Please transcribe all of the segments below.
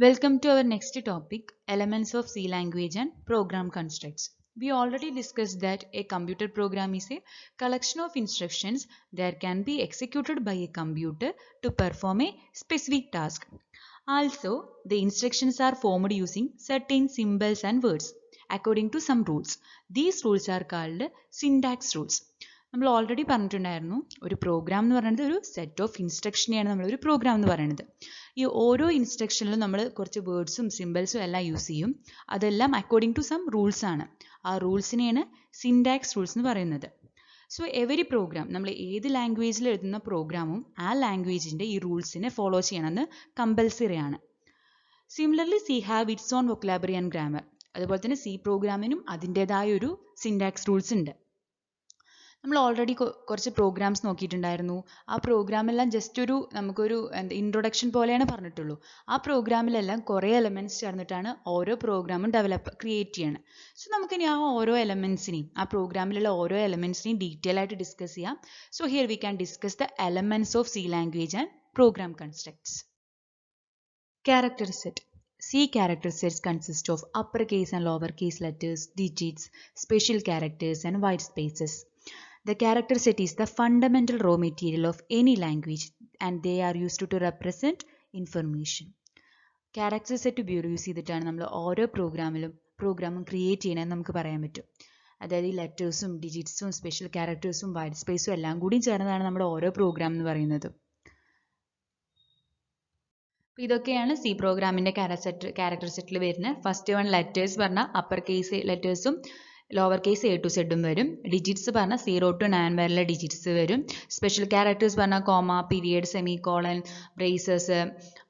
Welcome to our next topic, elements of C language and program constructs. We already discussed that a computer program is a collection of instructions that can be executed by a computer to perform a specific task. Also, the instructions are formed using certain symbols and words according to some rules. These rules are called syntax rules. നമ്മൾ already പറഞ്ഞിട്ടുണ്ടായിരുന്നു ഒരു programme എന്ന് പറയുന്നത് ഒരു set of ഇൻസ്ട്രക്ഷനെയാണ് നമ്മൾ ഒരു programme എന്ന് പറയുന്നത്. ഈ ഓരോ ഇൻസ്ട്രക്ഷനിലും നമ്മൾ കുറച്ച് വേർഡ്സും സിമ്പിൾസും എല്ലാം യൂസ് ചെയ്യും. അതെല്ലാം അക്കോർഡിംഗ് ടു സം റൂൾസ് ആണ്. ആ റൂൾസിനെയാണ് സിൻടാക്സ് റൂൾസ് എന്ന് പറയുന്നത്. സോ എവരി പ്രോഗ്രാം നമ്മൾ ഏത് ലാംഗ്വേജിൽ എഴുതുന്ന പ്രോഗ്രാമും ആ ലാംഗ്വേജിൻ്റെ ഈ റൂൾസിനെ ഫോളോ ചെയ്യണമെന്ന് കമ്പൽസറി ആണ്. Similarly C have its on vocabulary and grammar. അതുപോലെ തന്നെ സി പ്രോഗ്രാമിനും അതിൻ്റെതായ ഒരു സിൻടാക്സ് റൂൾസ് ഉണ്ട്. നമ്മൾ ഓൾറെഡി കുറച്ച് പ്രോഗ്രാംസ് നോക്കിയിട്ടുണ്ടായിരുന്നു. ആ പ്രോഗ്രാമെല്ലാം ജസ്റ്റ് നമുക്കൊരു ഇൻട്രൊഡക്ഷൻ പോലെയാണ് പറഞ്ഞിട്ടുള്ളൂ. ആ പ്രോഗ്രാമിലെല്ലാം കുറേ എലമെൻറ്റ്സ് ചേർന്നിട്ടാണ് ഓരോ പ്രോഗ്രാമും ക്രിയേറ്റ് ചെയ്യണം. സോ നമുക്കിനി ആ ഓരോ എലമെൻറ്റ്സിനെയും ആ പ്രോഗ്രാമിലുള്ള ഓരോ എലമെൻറ്റ്സിനെയും ഡീറ്റെയിൽ ആയിട്ട് ഡിസ്കസ് ചെയ്യാം. So here we can discuss the elements of C language and program constructs. Character set. C character sets consist of uppercase and lowercase letters, digits, special characters, and white spaces. The character set is the fundamental raw material of any language and they are used to represent information. Character set use ചെയ്തിട്ടാണ് നമ്മൾ ഓരോ പ്രോഗ്രാമും create ചെയ്യണമെന്ന് നമുക്ക് പറയാൻ പറ്റും. അതായത് ഈ ലെറ്റേഴ്സും ഡിജിറ്റ്സും സ്പെഷ്യൽ ക്യാരക്ടേഴ്സും വൈറ്റ് സ്പേസും എല്ലാം കൂടി ചേർന്നതാണ് നമ്മുടെ ഓരോ പ്രോഗ്രാം എന്ന് പറയുന്നത്. ഇതൊക്കെയാണ് സി പ്രോഗ്രാമിൻ്റെ ക്യാരക്ടർ സെറ്റിൽ വരുന്നത്. ഫസ്റ്റ് വൺ ലെറ്റേഴ്സ് പറഞ്ഞാൽ അപ്പർ കേസ് ലെറ്റേഴ്സും ലോവർ കേസ് എ ടു സെഡും വരും. ഡിജിറ്റ്സ് പറഞ്ഞാൽ 0 to 9 വരെയുള്ള ഡിജിറ്റ്സ് വരും. സ്പെഷ്യൽ ക്യാരക്ടേഴ്സ് പറഞ്ഞാൽ comma, period, semi colon, braces,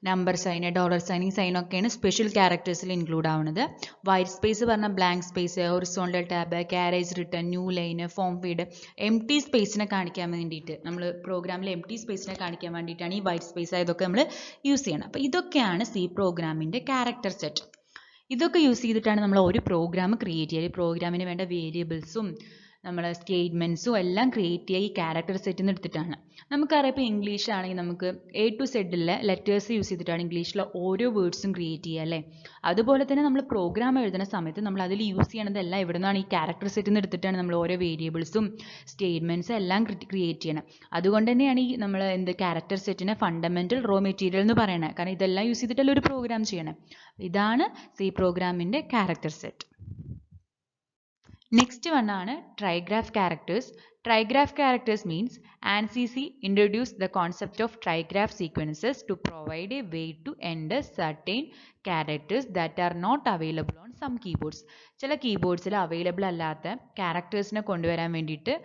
number sign, dollar sign, ഈ സൈനൊക്കെയാണ് സ്പെഷ്യൽ ക്യാരക്ടേഴ്സിൽ ഇൻക്ലൂഡ് ആവുന്നത്. വൈറ്റ് സ്പേസ് പറഞ്ഞാൽ blank space, horizontal tab, carriage return, new line, form feed, empty സ്പേസിനെ കാണിക്കാൻ വേണ്ടിയിട്ട് നമ്മൾ പ്രോഗ്രാമിൽ എം ടി സ്പേസിനെ കാണിക്കാൻ വേണ്ടിയിട്ടാണ് ഈ വൈറ്റ് സ്പേസ് ആയതൊക്കെ നമ്മൾ യൂസ് ചെയ്യണം. അപ്പോൾ ഇതൊക്കെയാണ് സി പ്രോഗ്രാമിൻ്റെ ക്യാരക്ടർ സെറ്റ്. ഇതൊക്കെ യൂസ് ചെയ്തിട്ടാണ് നമ്മൾ ഒരു പ്രോഗ്രാം ക്രിയേറ്റ് ചെയ്യുക. ഈ പ്രോഗ്രാമിന് വേണ്ട വേരിയബിൾസും നമ്മൾ സ്റ്റേറ്റ്മെൻറ്റ്സും എല്ലാം ക്രിയേറ്റ് ചെയ്യുക ഈ ക്യാരക്ടർ സെറ്റിൽ നിന്ന് എടുത്തിട്ടാണ്. നമുക്കറിയാം ഇപ്പോൾ ഇംഗ്ലീഷ് ആണെങ്കിൽ നമുക്ക് എ ടു സെഡിലെ ലെറ്റേഴ്സ് യൂസ് ചെയ്തിട്ടാണ് ഇംഗ്ലീഷിലെ ഓരോ വേർഡ്സും ക്രിയേറ്റ് ചെയ്യുക അല്ലേ. അതുപോലെ തന്നെ നമ്മൾ പ്രോഗ്രാം എഴുതുന്ന സമയത്ത് നമ്മൾ അതിൽ യൂസ് ചെയ്യണതെല്ലാം ഇവിടെ നിന്നാണ് ഈ ക്യാരക്ടർ സെറ്റിൽ നിന്ന് എടുത്തിട്ടാണ് നമ്മൾ ഓരോ വേരിയബിൾസും സ്റ്റേറ്റ്മെൻറ്റ്സും എല്ലാം ക്രിയേറ്റ് ചെയ്യണം. അതുകൊണ്ട് തന്നെയാണ് ഈ നമ്മൾ ക്യാരക്ടർ സെറ്റിനെ ഫണ്ടമെൻ്റൽ റോ മെറ്റീരിയൽ എന്ന് പറയുന്നത്. കാരണം ഇതെല്ലാം യൂസ് ചെയ്തിട്ടല്ല ഒരു പ്രോഗ്രാം ചെയ്യണം. ഇതാണ് സി പ്രോഗ്രാമിൻ്റെ ക്യാരക്ടർ സെറ്റ്. Next one ആണ് trigraph characters. Trigraph characters means ANSI introduced the concept of trigraph sequences to provide a way to enter certain characters that are not available on some keyboards. ചില കീബോർഡ്സിൽ available അല്ലാത്ത ക്യാരക്ടേഴ്സിനെ കൊണ്ടുവരാൻ വേണ്ടിയിട്ട്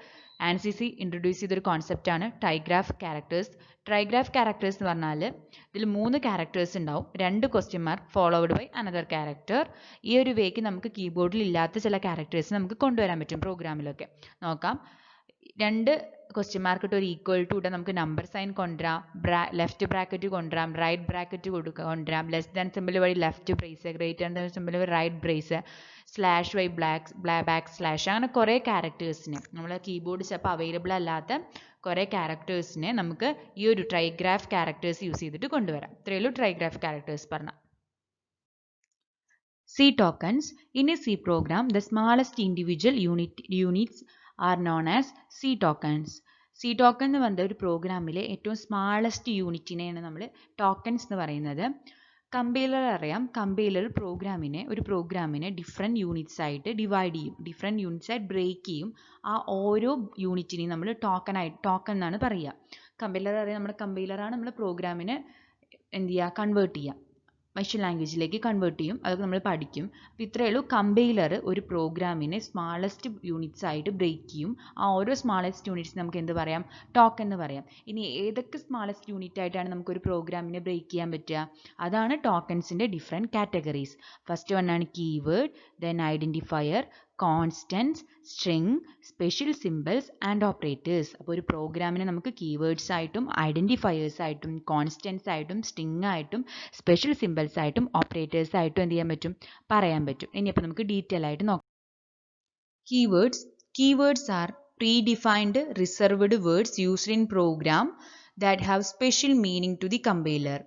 ANSI introduce ചെയ്തൊരു കോൺസെപ്റ്റാണ് ട്രൈഗ്രാഫ് characters. ട്രൈഗ്രാഫ് characters എന്ന് പറഞ്ഞാൽ ഇതിൽ 3 characters ഉണ്ടാവും. 2 question mark followed by another character. ഈ ഒരു വേക്ക് നമുക്ക് കീബോർഡിൽ ഇല്ലാത്ത ചില ക്യാരക്ടേഴ്സ് നമുക്ക് കൊണ്ടുവരാൻ പറ്റും പ്രോഗ്രാമിലൊക്കെ. നോക്കാം. 2 ക്വസ്റ്റ്യൻ മാർക്ക് ഇട്ട് ഒരു ഈക്വൽ ടു ഇവിടെ നമുക്ക് നമ്പർ സൈൻ കൊണ്ടുവരാം, ലെഫ്റ്റ് ബ്രാക്കറ്റ് കൊണ്ടുവരാം, റൈറ്റ് ബ്രാക്കറ്റ് കൊണ്ടുവരാം, ലെസ് ദാൻ സിമ്പിൾ വഴി left brace, greater than simple വഴി റൈറ്റ് ബ്രേസ്, സ്ലാഷ് വൈ ബാക്ക് സ്ലാഷ്, അങ്ങനെ കുറേ ക്യാരക്ടേഴ്സിന് നമ്മൾ കീബോർഡ് ചിലപ്പോൾ അവൈലബിൾ അല്ലാത്ത കുറേ ക്യാരക്ടേഴ്സിനെ നമുക്ക് ഈ ഒരു ട്രൈഗ്രാഫ് ക്യാരക്ടേഴ്സ് യൂസ് ചെയ്തിട്ട് കൊണ്ടുവരാം. ഇത്രയേ ഉള്ളൂ ട്രൈഗ്രാഫ് ക്യാരക്ടേഴ്സ് പറഞ്ഞാൽ. C tokens. In a C program, the smallest individual units are known as C tokens. C token എന്ന് പറയുന്നത് ഒരു പ്രോഗ്രാമിലെ ഏറ്റവും സ്മാളസ്റ്റ് യൂണിറ്റിനെയാണ് നമ്മൾ ടോക്കൺസ് എന്ന് പറയുന്നത്. കമ്പൈലർ അറിയാം. കമ്പൈലർ ഒരു പ്രോഗ്രാമിനെ ഡിഫറെൻറ്റ് യൂണിറ്റ്സ് ആയിട്ട് ഡിവൈഡ് ചെയ്യും, ഡിഫറെൻറ്റ് യൂണിറ്റ്സ് ആയിട്ട് ബ്രേക്ക് ചെയ്യും. ആ ഓരോ യൂണിറ്റിനെയും നമ്മൾ ടോക്കൺ എന്നാണ് പറയുക. കമ്പൈലർ അറിയാം. നമ്മുടെ കമ്പൈലറാണ് നമ്മൾ പ്രോഗ്രാമിനെ കൺവേർട്ട് ചെയ്യുക, മെഷീൻ ലാംഗ്വേജിലേക്ക് കൺവേർട്ട് ചെയ്യും. അതൊക്കെ നമ്മൾ പഠിക്കും. അപ്പോൾ ഇത്രയേ ഉള്ളൂ. കമ്പൈലർ ഒരു പ്രോഗ്രാമിനെ സ്മാളസ്റ്റ് യൂണിറ്റ്സ് ആയിട്ട് ബ്രേക്ക് ചെയ്യും. ആ ഓരോ സ്മാളസ്റ്റ് യൂണിറ്റ്സ് നമുക്ക് എന്ത് പറയാം? ടോക്കൺ എന്ന് പറയാം. ഇനി ഏതൊക്കെ സ്മാളസ്റ്റ് യൂണിറ്റ് ആയിട്ടാണ് നമുക്കൊരു പ്രോഗ്രാമിനെ ബ്രേക്ക് ചെയ്യാൻ പറ്റുക? അതാണ് ടോക്കൺസിൻ്റെ ഡിഫറെൻറ്റ് കാറ്റഗറീസ്. ഫസ്റ്റ് വൺ ആണ് keyword, then identifier, constants, string, special symbols and operators. അപ്പോൾ ഒരു പ്രോഗ്രാമിനെ നമുക്ക് കീവേഡ്സ് ആയിട്ടും ഐഡൻറ്റിഫയേഴ്സ് ആയിട്ടും കോൺസ്റ്റൻസ് ആയിട്ടും സ്ട്രിങ് ആയിട്ടും സ്പെഷ്യൽ സിമ്പിൾസ് ആയിട്ടും ഓപ്പറേറ്റേഴ്സ് ആയിട്ടും എന്ത് ചെയ്യാൻ പറ്റും? പറയാൻ പറ്റും. ഇനിയിപ്പോൾ നമുക്ക് ഡീറ്റെയിൽ ആയിട്ട് നോക്കാം. Keywords are predefined reserved words used in program that have special meaning to the compiler.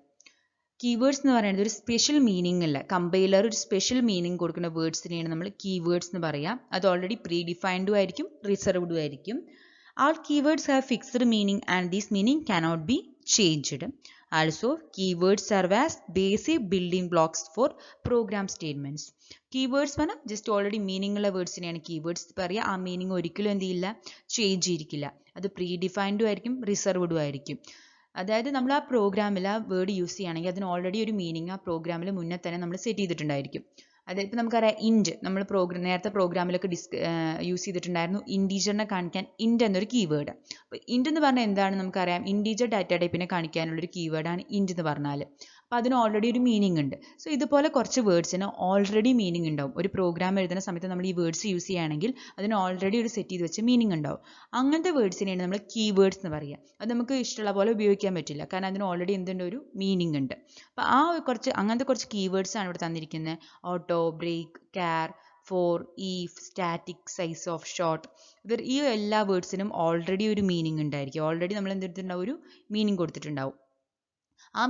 Keywords എന്ന് പറയുന്നത് ഒരു സ്പെഷ്യൽ മീനിങ് അല്ല, കമ്പൈലർ ഒരു സ്പെഷ്യൽ മീനിങ് കൊടുക്കുന്ന വേർഡ്സിനെയാണ് നമ്മൾ കീവേഡ്സ് എന്ന് പറയാം. അത് ഓൾറെഡി പ്രീ ഡിഫൈൻഡും ആയിരിക്കും റിസർവ്ഡും ആയിരിക്കും. All keywords have fixed meaning and this meaning cannot be changed. Also, keywords serve as basic building blocks for program statements. Keywords പറഞ്ഞാൽ ജസ്റ്റ് ഓൾറെഡി മീനിങ് ഉള്ള വേർഡ്സിനെയാണ് കീവേഡ്സ് പറയുക. ആ മീനിങ് ഒരിക്കലും എന്ത് ചെയ്യില്ല, ചേഞ്ച് ചെയ്തിരിക്കില്ല. അത് പ്രീ ഡിഫൈൻഡും ആയിരിക്കും റിസർവ്ഡും ആയിരിക്കും. അതായത് നമ്മൾ ആ പ്രോഗ്രാമിൽ ആ വേർഡ് യൂസ് ചെയ്യുകയാണെങ്കിൽ അതിന് ഓൾറെഡി ഒരു മീനിങ് ആ പ്രോഗ്രാമിൽ മുന്നേ തന്നെ നമ്മൾ സെറ്റ് ചെയ്തിട്ടുണ്ടായിരിക്കും. അതായത് ഇപ്പോൾ നമുക്കറിയാം ഇൻറ്റ്, നമ്മൾ നേരത്തെ പ്രോഗ്രാമിലൊക്കെ യൂസ് ചെയ്തിട്ടുണ്ടായിരുന്നു ഇൻറ്റീജറിനെ കാണിക്കാൻ ഇൻറ്റ് എന്നൊരു കീവേഡ്. അപ്പോൾ ഇൻറ്റ് എന്ന് പറഞ്ഞാൽ എന്താണ് നമുക്കറിയാം, ഇൻറ്റീജർ ഡാറ്റ ടൈപ്പിനെ കാണിക്കാനുള്ളൊരു കീവേഡാണ് ഇൻറ്റ് എന്ന് പറഞ്ഞാൽ. അപ്പോൾ അതിന് ഓൾറെഡി ഒരു മീനിങ് ഉണ്ട്. സോ ഇതുപോലെ കുറച്ച് വേർഡ്സിന് ഓൾറെഡി മീനിങ് ഉണ്ടാവും. ഒരു പ്രോഗ്രാം എഴുതുന്ന സമയത്ത് നമ്മൾ ഈ വേർഡ്സ് യൂസ് ചെയ്യുകയാണെങ്കിൽ അതിന് ഓൾറെഡി ഒരു സെറ്റ് ചെയ്ത് വെച്ച മീനിങ് ഉണ്ടാവും. അങ്ങനത്തെ വേർഡ്സിനെയാണ് നമ്മൾ കീവേഡ്സ് എന്ന് പറയുക. അത് നമുക്ക് ഇഷ്ടമുള്ള പോലെ ഉപയോഗിക്കാൻ പറ്റില്ല, കാരണം അതിന് ഓൾറെഡി എന്തുണ്ട്, ഒരു മീനിങ് ഉണ്ട്. അപ്പോൾ അങ്ങനത്തെ കുറച്ച് കീവേഡ്സ് ആണ് ഇവിടെ തന്നിരിക്കുന്നത്. Auto, break, char, for, if, static, size of, short. ഈ എല്ലാ വേർഡ്സിനും ഓൾറെഡി ഒരു മീനിങ് ഉണ്ടായിരിക്കും. ഓൾറെഡി നമ്മൾ എന്തെടുത്തിട്ടുണ്ടാവും, ഒരു മീനിങ് കൊടുത്തിട്ടുണ്ടാവും. ആ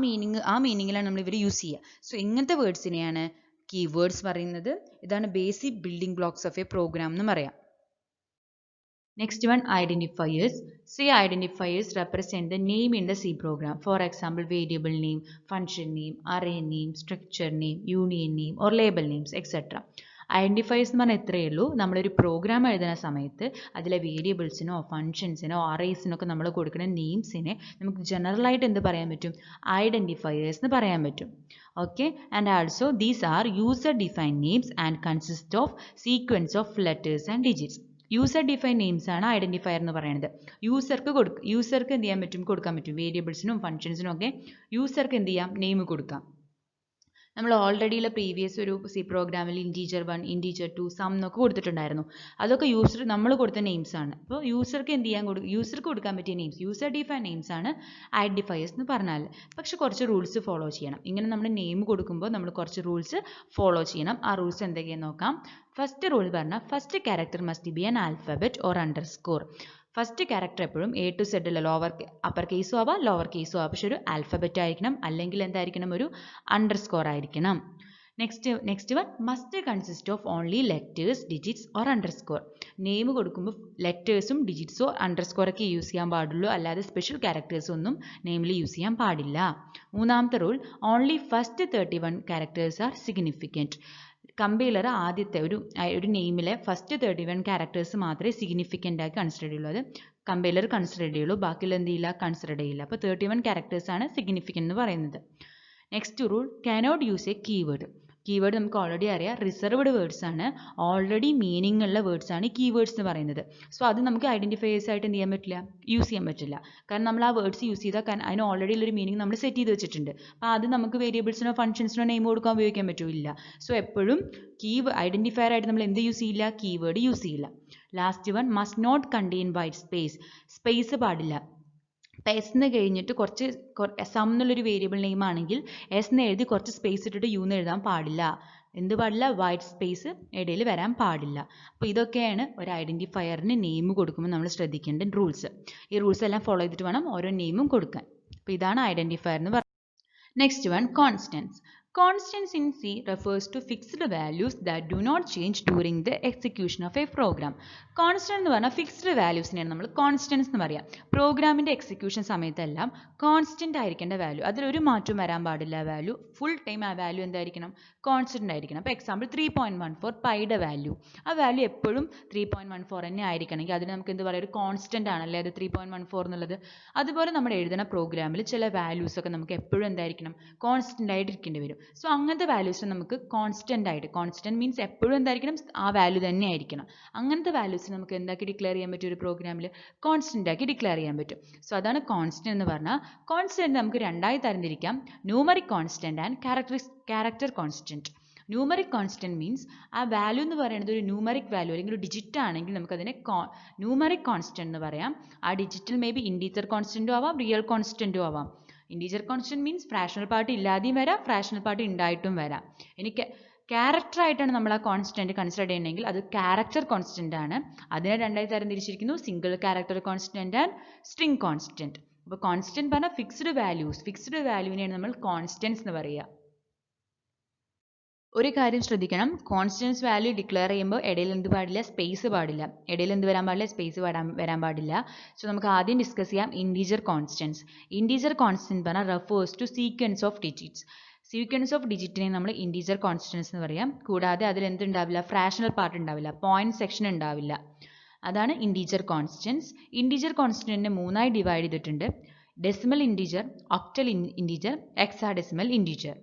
മീനിങ്ങിലാണ് നമ്മൾ ഇവർ യൂസ് ചെയ്യുക. സോ ഇങ്ങനത്തെ വേർഡ്സിനെയാണ് കീവേഡ്സ് പറയുന്നത്. ഇതാണ് basic building blocks of a program എന്ന് പറയാം. Next one, identifiers. C identifiers represent the name in the C program. For example, variable name, function name, array name, structure name, union name or label names, etc. Identifiers എന്ന് പറഞ്ഞാൽ എത്രയേ ഉള്ളൂ, നമ്മളൊരു programme എഴുതുന്ന സമയത്ത് അതിലെ വേരിയബിൾസിനോ ഫംഗ്ഷൻസിനോ അറേസിനൊക്കെ നമ്മൾ കൊടുക്കുന്ന നെയിംസിനെ നമുക്ക് ജനറലായിട്ട് എന്ത് പറയാൻ പറ്റും, ഐഡൻറ്റിഫയേഴ്സ് എന്ന് പറയാൻ പറ്റും. Okay, and also these are user define names and consist of sequence of letters and digits. User define names ആണ് ഐഡൻറ്റിഫയർ എന്ന് പറയുന്നത്. യൂസർക്ക് എന്ത് ചെയ്യാൻ പറ്റും, കൊടുക്കാൻ പറ്റും. വേരിയബിൾസിനും ഫംഗ്ഷൻസിനും ഒക്കെ യൂസർക്ക് എന്ത് ചെയ്യാം, നെയിം കൊടുക്കാം. നമ്മൾ ഓൾറെഡിയുള്ള പ്രീവിയസ് ഒരു സി പ്രോഗ്രാമിൽ ഇൻറ്റീജർ 1, ഇൻറ്റീജർ 2, സം എന്നൊക്കെ കൊടുത്തിട്ടുണ്ടായിരുന്നു. അതൊക്കെ നമ്മൾ കൊടുത്ത നെയിംസ് ആണ്. അപ്പോൾ യൂസർക്ക് എന്ത് ചെയ്യാൻ യൂസർക്ക് കൊടുക്കാൻ പറ്റിയ നെയിംസ്, യൂസർ ഡിഫൈൻ നെയിംസ് ആണ് ഐഡൻറ്റിഫയേഴ്സ് എന്ന് പറഞ്ഞാൽ. പക്ഷെ കുറച്ച് റൂൾസ് ഫോളോ ചെയ്യണം. ഇങ്ങനെ നമ്മൾ നെയിം കൊടുക്കുമ്പോൾ നമ്മൾ കുറച്ച് റൂൾസ് ഫോളോ ചെയ്യണം. ആ റൂൾസ് എന്തൊക്കെയാണെന്ന് നോക്കാം. ഫസ്റ്റ് റൂൾ പറഞ്ഞാൽ first character must be an alphabet or underscore. First character എപ്പോഴും എ ടു സെഡ് അല്ല, അപ്പർ കേസും ആവാം ലോവർ കേസും ആവാം. പക്ഷെ ഒരു ആൽഫബറ്റ് ആയിരിക്കണം, അല്ലെങ്കിൽ എന്തായിരിക്കണം, ഒരു അണ്ടർസ്കോർ ആയിരിക്കണം. Next one, must consist of only letters, digits or underscore. Name കൊടുക്കുമ്പോൾ ലെറ്റേഴ്സും ഡിജിറ്റ്സോ അണ്ടർസ്കോറൊക്കെ യൂസ് ചെയ്യാൻ പാടുള്ളൂ, അല്ലാതെ സ്പെഷ്യൽ ക്യാരക്ടേഴ്സ് ഒന്നും നെയിമിൽ യൂസ് ചെയ്യാൻ പാടില്ല. മൂന്നാമത്തെ rule, only first 31 characters are significant. Compiler ആദ്യത്തെ ഒരു നെയിമിലെ ഫസ്റ്റ് 31 ക്യാരക്ടേഴ്സ് മാത്രമേ സിഗ്നിഫിക്കൻ്റ് ആയി കൺസിഡർ ചെയ്യുള്ളൂ. അത് കമ്പൈലർ കൺസിഡർ ചെയ്യുള്ളൂ, ബാക്കിയുള്ള എന്ത് ചെയ്യില്ല, കൺസിഡർ ചെയ്യില്ല. അപ്പോൾ 31 ക്യാരക്ടേഴ്സ് ആണ് സിഗ്നിഫിക്കൻ്റ് എന്ന് പറയുന്നത്. Next rule, cannot use A keyword. Keyword നമുക്ക് ഓൾറെഡി അറിയാം, റിസർവ്ഡ് വേർഡ്സ് ആണ്, ഓൾറെഡി മീനിങ് ഉള്ള വേർഡ്സ് ആണ് കീവേഡ്സ് എന്ന് പറയുന്നത്. സോ അത് നമുക്ക് ഐഡൻറ്റിഫയേഴ്സ് ആയിട്ട് എന്ത് ചെയ്യാൻ പറ്റില്ല, യൂസ് ചെയ്യാൻ പറ്റില്ല. കാരണം നമ്മൾ ആ വേർഡ്സ് യൂസ് ചെയ്താൽ അതിന് ഓൾറെഡി ഉള്ളൊരു മീനിങ് നമ്മൾ സെറ്റ് ചെയ്ത് വെച്ചിട്ടുണ്ട്. അപ്പോൾ അത് നമുക്ക് വേരിയബിൾസിനോ ഫംഗ്ഷൻസിനോ നെയിം കൊടുക്കാൻ ഉപയോഗിക്കാൻ പറ്റില്ല. സോ എപ്പോഴും ഐഡൻറ്റിഫയർ ആയിട്ട് നമ്മൾ എന്ത് യൂസ് ചെയ്യില്ല, കീവേഡ് യൂസ് ചെയ്യില്ല. Last one, must not contain white space. Space പാടില്ല. ഇപ്പം എസ് എന്ന് കഴിഞ്ഞിട്ട് കുറച്ച് സം എന്നുള്ളൊരു വേരിയബിൾ നെയിം ആണെങ്കിൽ എസ് എന്ന് എഴുതി കുറച്ച് സ്പേസ് ഇട്ടിട്ട് യു എന്ന് എഴുതാൻ പാടില്ല. എന്ത് പാടില്ല, വൈറ്റ് സ്പേസ് ഇടയിൽ വരാൻ പാടില്ല. അപ്പോൾ ഇതൊക്കെയാണ് ഒരു ഐഡൻറ്റിഫയറിന് നെയിം കൊടുക്കുമ്പോൾ നമ്മൾ ശ്രദ്ധിക്കേണ്ട റൂൾസ്. ഈ റൂൾസ് എല്ലാം ഫോളോ ചെയ്തിട്ട് വേണം ഓരോ നെയിമും കൊടുക്കാൻ. അപ്പോൾ ഇതാണ് ഐഡൻറ്റിഫയർ എന്ന് പറയുന്നത്. Next one, constants. Constants in C refers to fixed values that do not change during the execution of a program. Constant എന്ന് പറഞ്ഞാൽ ഫിക്സ്ഡ് വാല്യൂസിനെയാണ് നമ്മൾ കോൺസ്റ്റൻസ് എന്ന് പറയാം. പ്രോഗ്രാമിൻ്റെ എക്സിക്യൂഷൻ സമയത്തെല്ലാം കോൺസ്റ്റൻ്റ് ആയിരിക്കേണ്ട വാല്യൂ, അതിലൊരു മാറ്റം വരാൻ പാടില്ല. വാല്യൂ ഫുൾ ടൈം ആ വാല്യൂ എന്തായിരിക്കണം, കോൺസ്റ്റൻ്റ് ആയിരിക്കണം. അപ്പോൾ എക്സാമ്പിൾ 3.14 പൈയുടെ വാല്യൂ, ആ വാല്യൂ എപ്പോഴും 3.14 തന്നെ ആയിരിക്കണമെങ്കിൽ അതിന് നമുക്ക് എന്ത് പറയുക, ഒരു കോൺസ്റ്റൻ്റ് ആണല്ലേ അത് 3.14 എന്നുള്ളത്. അതുപോലെ നമ്മൾ എഴുതുന്ന പ്രോഗ്രാമിൽ ചില വാല്യൂസ് ഒക്കെ നമുക്ക് എപ്പോഴും എന്തായിരിക്കണം, കോൺസ്റ്റൻ്റ് ആയിട്ട് ഇരിക്കേണ്ടി വരും. സോ അങ്ങനത്തെ വാല്യൂസ് നമുക്ക് കോൺസ്റ്റൻ്റ് ആയിട്ട്, കോൺസ്റ്റൻ്റ് മീൻസ് എപ്പോഴും എന്തായിരിക്കണം, ആ വാല്യൂ തന്നെ ആയിരിക്കണം. അങ്ങനത്തെ വാല്യൂസ് നമുക്ക് എന്താക്കി ഡിക്ലെയർ ചെയ്യാൻ പറ്റും, ഒരു പ്രോഗ്രാമിൽ കോൺസ്റ്റൻ്റ് ആക്കി ഡിക്ലെയർ ചെയ്യാൻ പറ്റും. സോ അതാണ് കോൺസ്റ്റൻ്റ് എന്ന് പറഞ്ഞാൽ. കോൺസ്റ്റൻ്റ് നമുക്ക് രണ്ടായി തരംതിരിക്കാം, numeric constant and character constant. Numeric constant means ആ വാല്യൂ എന്ന് പറയുന്നത് ഒരു ന്യൂമറിക് വാല്യൂ അല്ലെങ്കിൽ ഒരു ഡിജിറ്റ് ആണെങ്കിൽ നമുക്കതിനെ ന്യൂമറിക് കോൺസ്റ്റൻ്റ് എന്ന് പറയാം. ആ ഡിജിറ്റിൽ മേ ബി ഇൻറ്റീജർ കോൺസ്റ്റൻറ്റും ആവാം, റിയൽ കോൺസ്റ്റൻറ്റും ആവാം. Integer constant means fractional part ഇല്ലാതെയും വരാം, ഫ്രാക്ഷണൽ പാർട്ട് ഉണ്ടായിട്ടും വരാം. എനിക്ക് ക്യാരക്ടർ ആയിട്ടാണ് നമ്മൾ ആ കോൺസ്റ്റൻറ്റ് കൺസിഡർ ചെയ്യണമെങ്കിൽ അത് ക്യാരക്ടർ കോൺസ്റ്റൻ്റ് ആണ്. അതിനെ രണ്ടായി തരംതിരിച്ചിരിക്കുന്നു, single character constant and string constant. അപ്പോൾ കോൺസ്റ്റന്റ് പറഞ്ഞാൽ ഫിക്സ്ഡ് വാല്യൂവിനെയാണ് നമ്മൾ കോൺസ്റ്റൻസ് എന്ന് പറയുക. ഒരു കാര്യം ശ്രദ്ധിക്കണം, കോൺസ്റ്റൻസ് വാല്യൂ ഡിക്ലെയർ ചെയ്യുമ്പോൾ ഇടയിൽ എന്ത് പാടില്ല, സ്പേസ് പാടില്ല. ഇടയിൽ എന്ത് വരാൻ പാടില്ല, സ്പേസ് വരാൻ പാടില്ല. സോ നമുക്ക് ആദ്യം ഡിസ്കസ് ചെയ്യാം ഇൻറ്റീജർ കോൺസ്റ്റൻസ്. ഇൻറ്റീജർ കോൺസ്റ്റന്റ് പറഞ്ഞാൽ refers to sequence of digits. Sequence of ഡിജിറ്റിനെ നമ്മൾ ഇൻറ്റീജർ കോൺസ്റ്റൻസ് എന്ന് പറയാം. കൂടാതെ അതിൽ എന്തുണ്ടാവില്ല, ഫ്രാക്ഷണൽ പാർട്ട് ഉണ്ടാവില്ല, പോയിന്റ് സെക്ഷൻ ഉണ്ടാവില്ല. അതാണ് ഇൻറ്റീജർ കോൺസ്റ്റൻസ്. ഇൻറ്റീജർ കോൺസ്റ്റന്റിനെ മൂന്നായി ഡിവൈഡ് ചെയ്തിട്ടുണ്ട്: decimal integer, octal integer, hexadecimal integer.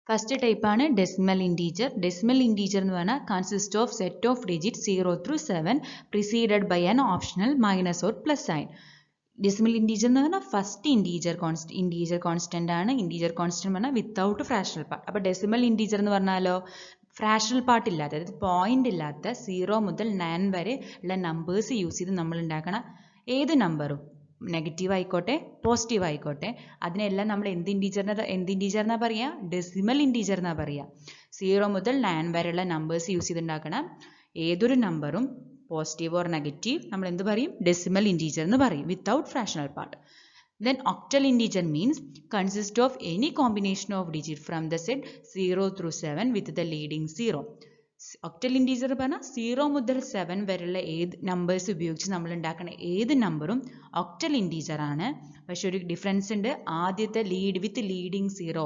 First type ആണ് ഡെസിമൽ ഇൻറ്റീജർ. ഡെസിമൽ ഇൻറ്റീജർ എന്ന് പറഞ്ഞാൽ consist of set of digit 0 through 7 preceded by an optional minus or plus sign. Decimal integer എന്ന് പറഞ്ഞാൽ first integer constant ആണ്. Integer constant പറഞ്ഞാൽ without fractional part. അപ്പോൾ decimal integer എന്ന് പറഞ്ഞാലോ ഫ്രാക്ഷണൽ പാർട്ട് ഇല്ലാത്ത, അതായത് പോയിന്റ് ഇല്ലാത്ത 0 മുതൽ 9 വരെ ഉള്ള നമ്പേഴ്സ് യൂസ് ചെയ്ത് നമ്മൾ ഉണ്ടാക്കണ ഏത് നമ്പറും, നെഗറ്റീവ് ആയിക്കോട്ടെ പോസിറ്റീവ് ആയിക്കോട്ടെ, അതിനെല്ലാം നമ്മൾ എന്ത് ഇൻറ്റീജർ എന്നാ പറയുക, ഡെസിമൽ ഇൻറ്റീജർ എന്നാ പറയുക. 0 മുതൽ 9 വരെയുള്ള നമ്പേഴ്സ് യൂസ് ചെയ്തുണ്ടാക്കണം ഏതൊരു നമ്പറും പോസിറ്റീവ് ഓർ നെഗറ്റീവ് നമ്മൾ എന്ത് പറയും, ഡെസിമൽ ഇൻറ്റീജർ എന്ന് പറയും, without fractional part. Then octal integer means consist of any combination of digit from the set 0 through 7 with the leading 0. Octal integer പറഞ്ഞാൽ 0 മുതൽ 7 വരെയുള്ള ഏത് നമ്പേഴ്സ് ഉപയോഗിച്ച് നമ്മൾ ഉണ്ടാക്കുന്ന ഏത് നമ്പറും ഒക്ടൽ ഇൻറ്റീജർ ആണ്. പക്ഷെ ഒരു ഡിഫറൻസ് ഉണ്ട്. ആദ്യത്തെ ലീഡിങ് 0,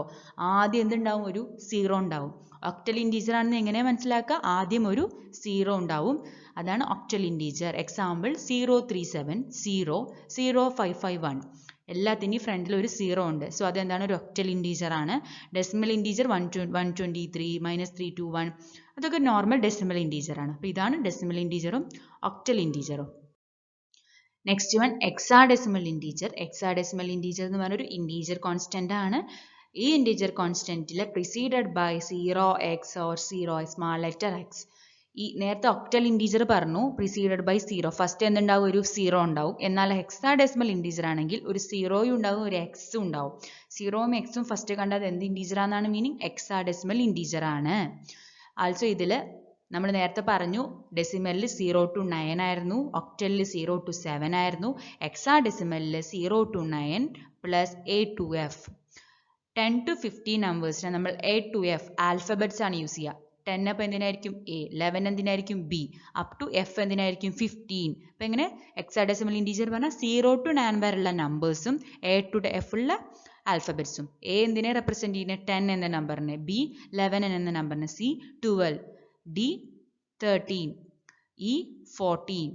ആദ്യം എന്തുണ്ടാവും, ഒരു 0 ഉണ്ടാവും. ഒക്ടൽ ഇൻറ്റീജർ ആണെന്ന് എങ്ങനെ മനസ്സിലാക്കുക, ആദ്യം ഒരു 0 ഉണ്ടാവും. അതാണ് ഒക്ടൽ ഇൻറ്റീജർ. എക്സാമ്പിൾ 037, 0, 0551. എല്ലാത്തിൻ്റെയും ഫ്രണ്ടിൽ ഒരു 0 ഉണ്ട്. സോ അതെന്താണ്, ഒരു ഒക്ടൽ ഇൻറ്റീജർ ആണ്. ഡെസിമൽ ഇൻറ്റീജർ 123, -321, അതൊക്കെ നോർമൽ ഡെസിമൽ ഇൻറ്റീജർ ആണ്. അപ്പോൾ ഇതാണ് ഡെസിമൽ ഇൻറ്റീജറും ഒക്ടൽ ഇൻറ്റീജറും. Next one hexadecimal integer. Hexadecimal integer എന്ന് പറഞ്ഞൊരു ഇൻറ്റീജർ കോൺസ്റ്റന്റ് ആണ്. ഈ ഇൻറ്റീജർ കോൺസ്റ്റന്റിൽ preceded by 0x or 0 small letter x. ഈ നേരത്തെ ഒക്ടൽ ഇൻറ്റീജർ പറഞ്ഞു പ്രിസീഡഡ് ബൈ 0, ഫസ്റ്റ് എന്തുണ്ടാവും, ഒരു 0 ഉണ്ടാവും. എന്നാൽ ഹെക്സാഡെസിമൽ ഇൻറ്റീജർ ആണെങ്കിൽ ഒരു 0 ഉണ്ടാവും, ഒരു എക്സും ഉണ്ടാവും. 0ഉം എക്സും ഫസ്റ്റ് കണ്ടത് എന്ത് ഇൻറ്റീജർ ആണെന്നാണ് മീനിങ്, ഹെക്സാഡെസിമൽ ഇൻറ്റീജർ ആണ്. ആൾസോ ഇതിൽ നമ്മൾ നേരത്തെ പറഞ്ഞു ഡെസിമലിൽ 0 to 9 ആയിരുന്നു, ഒക്ടലിൽ 0 to 7 ആയിരുന്നു, ഹെക്സാഡെസിമലിൽ 0 to 9 plus A to F. 10 to 15 നമ്പേഴ്സിനെ നമ്മൾ A to F ആൽഫബറ്റ്സ് ആണ് യൂസ് ചെയ്യുക. 10 അപ്പോൾ എന്തിനായിരിക്കും A, 11 എന്തിനായിരിക്കും B, അപ് ടു F എന്തിനായിരിക്കും 15. അപ്പോൾ എങ്ങനെ ഹെക്സാഡെസിമൽ ഇൻറ്റീജർ പറഞ്ഞാൽ 0 to 9 വരെയുള്ള നമ്പേഴ്സും A to F ഉള്ള ആൽഫബറ്റ്സും. A എന്തിനെ റെപ്രസെന്റ് ചെയ്യുന്നത്, 10 എന്ന നമ്പറിനെ, B 11 എന്ന നമ്പറിനെ, C 12, D 13, E 14,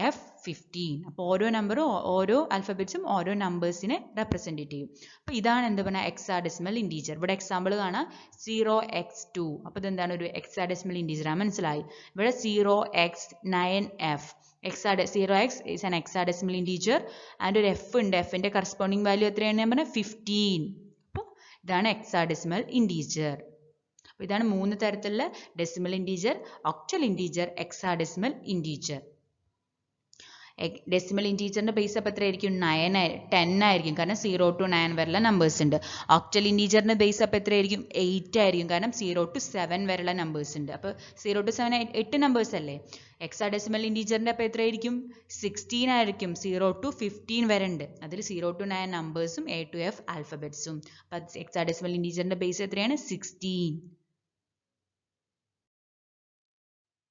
F 15. അപ്പോൾ ഓരോ നമ്പറും ഓരോ ആൽഫബറ്റ്സും ഓരോ നമ്പേഴ്സിനെ റെപ്രസെന്റ് ചെയ്യും. അപ്പോൾ ഇതാണ് എന്താ പറയുക ഹെക്സാഡെസിമൽ ഇൻറ്റീജർ. ഇവിടെ എക്സാമ്പിൾ കാണാം 0x2. അപ്പോൾ ഇതെന്താണ്, ഒരു ഹെക്സാഡെസിമൽ ഇൻറ്റീജർ ആണ്, മനസ്സിലായി. ഇവിടെ 0x9f. 0x is an hexadecimal integer and ഒരു f ഉണ്ട്. f ന്റെ corresponding value എത്രയാണ് ഞാൻ പറഞ്ഞത്, 15. അപ്പോൾ ഇതാണ് ഹെക്സാഡെസിമൽ ഇൻറ്റീജർ. അപ്പോൾ ഇതാണ് 3 തരത്തിലുള്ള decimal integer, octal integer, hexadecimal integer. Decimal ഇൻറ്റീജറിന്റെ ബേസ് അപ്പോൾ എത്രയായിരിക്കും, 10 ആയിരിക്കും, കാരണം 0 to 9 വരെയുള്ള നമ്പേഴ്സ് ഉണ്ട്. ഒക്ടൽ ഇൻറ്റീജറിന്റെ ബേസ് അപ്പോൾ എത്രയായിരിക്കും, 8 ആയിരിക്കും, കാരണം 0 to 7 വരെയുള്ള നമ്പേഴ്സ് ഉണ്ട്. അപ്പോൾ 0 to 7 8 നമ്പേഴ്സ് അല്ലേ. ഹെക്സാഡെസിമൽ ഇൻറ്റീജറിന്റെ അപ്പോൾ എത്രയായിരിക്കും, 16 ആയിരിക്കും, 0 to 15 വരെ ഉണ്ട്. അതിൽ 0 to 9 നമ്പേഴ്സും A to F ആൽഫബറ്റ്സും. അപ്പോൾ ഹെക്സാഡെസിമൽ ഇൻറ്റീജറിന്റെ ബേസ് എത്രയാണ്, 16.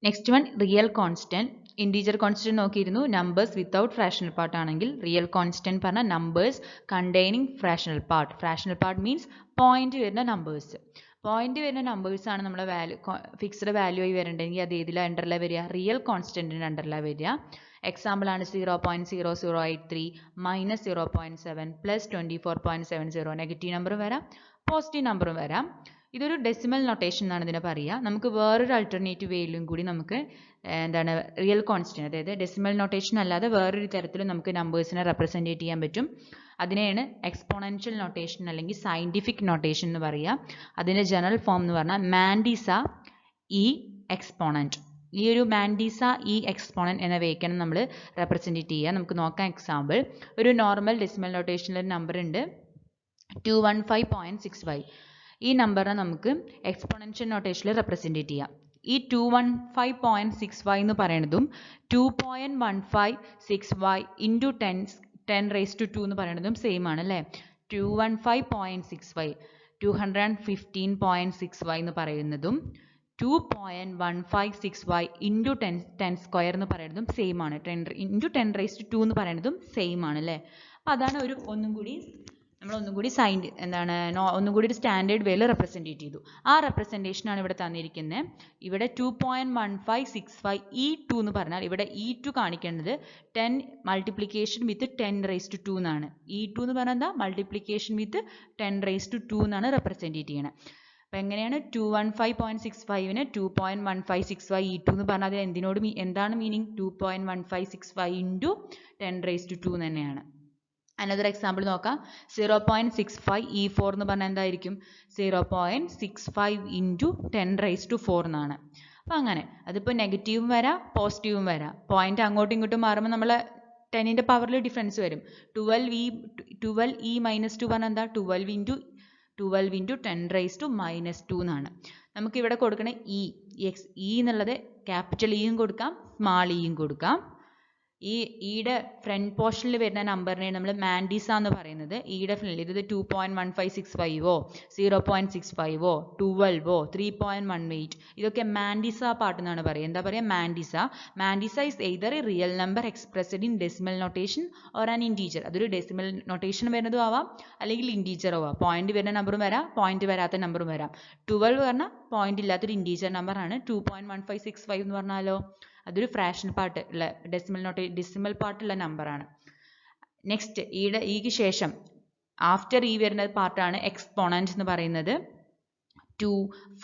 Next one real constant. Integer constant നോക്കിയിരുന്നു, നമ്പേഴ്സ് വിത്തൗട്ട് ഫ്രാക്ഷണൽ പാർട്ട് ആണെങ്കിൽ. റിയൽ കോൺസ്റ്റന്റ് പറഞ്ഞാൽ numbers containing fractional part. Fractional part means point വരുന്ന നമ്പേഴ്സ്. പോയിന്റ് വരുന്ന നമ്പേഴ്സ് ആണ് നമ്മുടെ വാല്യൂ, ഫിക്സ്ഡ് വാല്യൂ ആയി വരണ്ടെങ്കിൽ അത് ഏതിലാണ് അണ്ടറിലാണ് വരിക, റിയൽ കോൺസ്റ്റന്റിന്റെ അണ്ടറിലാണ് വരിക. എക്സാമ്പിൾ ആണ് 0.0083 -0.7 +24.70. നെഗറ്റീവ് നമ്പറും വരാം, പോസിറ്റീവ് നമ്പറും വരാം. ഇതൊരു ഡെസിമൽ നൊട്ടേഷൻ എന്നാണ് ഇതിനെ പറയുക. നമുക്ക് വേറൊരു അൾട്ടർനേറ്റീവ് വേയിലും കൂടി നമുക്ക് എന്താണ് റിയൽ കോൺസ്റ്റന്റ്, അതായത് ഡെസിമൽ നൊട്ടേഷൻ അല്ലാതെ വേറൊരു തരത്തിലും നമുക്ക് നമ്പേഴ്സിനെ റെപ്രസെൻറ്റ് ചെയ്യാൻ പറ്റും. അതിനെയാണ് എക്സ്പോണൻഷ്യൽ നൊട്ടേഷൻ അല്ലെങ്കിൽ സയൻറ്റിഫിക് നൊട്ടേഷൻ എന്ന് പറയുക. അതിൻ്റെ ജനറൽ ഫോം എന്ന് പറഞ്ഞാൽ മാൻഡിസ ഇ എക്സ്പോണൻറ്റ്. ഈ ഒരു മാൻഡിസ ഇ എക്സ്പോണൻറ്റ് എന്ന വേക്കാണ് നമ്മൾ റെപ്രസെൻറ്റ് ചെയ്യുക. നമുക്ക് നോക്കാം എക്സാമ്പിൾ. ഒരു നോർമൽ ഡെസിമൽ നൊട്ടേഷനിൽ ഒരു നമ്പർ ഉണ്ട് 215.65. ഈ നമ്പറിനെ നമുക്ക് എക്സ്പോണൻഷ്യൽ നൊട്ടേഷനിൽ റെപ്രസെൻറ്റ് ചെയ്യാം. ഈ 215.6y എന്ന് പറയുന്നതും 2.156y ഇൻറ്റു 10⁻² എന്ന് പറയുന്നതും സെയിം ആണ് അല്ലേ. 215.6y 215.6y എന്ന് പറയുന്നതും 2.156y ഇൻറ്റു 10² എന്ന് പറയുന്നതും സെയിം ആണ്. 10 ഇൻറ്റു 10⁻² എന്ന് പറയുന്നതും സെയിം ആണ് അല്ലേ. അപ്പം അതാണ് ഒന്നും കൂടി ഒരു സ്റ്റാൻഡേർഡ് വേയിൽ റെപ്രസെൻറ്റ് ചെയ്തു. ആ റെപ്രസെൻറ്റേഷൻ ആണ് ഇവിടെ തന്നിരിക്കുന്നത്. ഇവിടെ 2.156y E2 എന്ന് പറഞ്ഞാൽ ഇവിടെ E2 കാണിക്കേണ്ടത് 10 മൾട്ടിപ്ലിക്കേഷൻ വിത്ത് 10⁻² എന്നാണ്. E2 എന്ന് പറഞ്ഞാൽ എന്താ, മൾട്ടിപ്ലിക്കേഷൻ വിത്ത് 10⁻² എന്നാണ് റെപ്രസെൻറ്റ് ചെയ്യണത്. അപ്പം എങ്ങനെയാണ് 215.65ന് 2.156y E2 എന്ന് പറഞ്ഞാൽ അത് എന്താണ് മീനിങ്? 2.156y ഇൻറ്റു 10⁻² തന്നെയാണ്. അനദർ എക്സാമ്പിൾ നോക്കാം. 0.65 E4 എന്ന് പറഞ്ഞാൽ എന്തായിരിക്കും? 0.65 ഇൻറ്റു 10⁻⁴ എന്നാണ്. അപ്പം അങ്ങനെ അതിപ്പോൾ നെഗറ്റീവും വരാം പോസിറ്റീവും വരാം. പോയിന്റ് അങ്ങോട്ടും ഇങ്ങോട്ടും മാറുമ്പോൾ നമ്മൾ 10ന്റെ പവറിൽ ഡിഫറൻസ് വരും. 12e -2 പറഞ്ഞാൽ എന്താ? 12 ഇൻറ്റു 10⁻² എന്നാണ്. നമുക്ക് ഇവിടെ കൊടുക്കണ ഇ എന്നുള്ളത് ക്യാപിറ്റൽ ഇയും കൊടുക്കാം സ്മാൾ ഇയും കൊടുക്കാം. ഈയുടെ ഫ്രണ്ട് പോർഷനിൽ വരുന്ന നമ്പറിനെ നമ്മൾ മാൻഡിസ എന്ന് പറയുന്നത്. ഈയുടെ ഫ്രണ്ടിൽ ഇത് 2.156 0.65 12 3.18 ഇതൊക്കെ മാൻഡിസ പാർട്ട് എന്നാണ് പറയുക. എന്താ പറയുക? Mantissa is either a real number expressed in decimal notation or an integer. അതൊരു ഡെസിമൽ നൊട്ടേഷൻ വരുന്നതും ആവാം അല്ലെങ്കിൽ ഇൻറ്റീജർ ആവാം. പോയിന്റ് വരുന്ന നമ്പറും വരാം പോയിന്റ് വരാത്ത നമ്പറും വരാം. 12 പറഞ്ഞാൽ പോയിന്റ് ഇല്ലാത്തൊരു ഇൻറ്റീജർ നമ്പറാണ്. 2.156 എന്ന് പറഞ്ഞാലോ അതൊരു ഫ്രാക്ഷണൽ പാർട്ട് ഉള്ള ഡെസിമൽ പാർട്ടുള്ള നമ്പറാണ്. നെക്സ്റ്റ് ഈക്ക് ശേഷം ആഫ്റ്റർ ഈ വരുന്ന പാർട്ടാണ് എക്സ്പോണൻറ്റ് എന്ന് പറയുന്നത്. 2,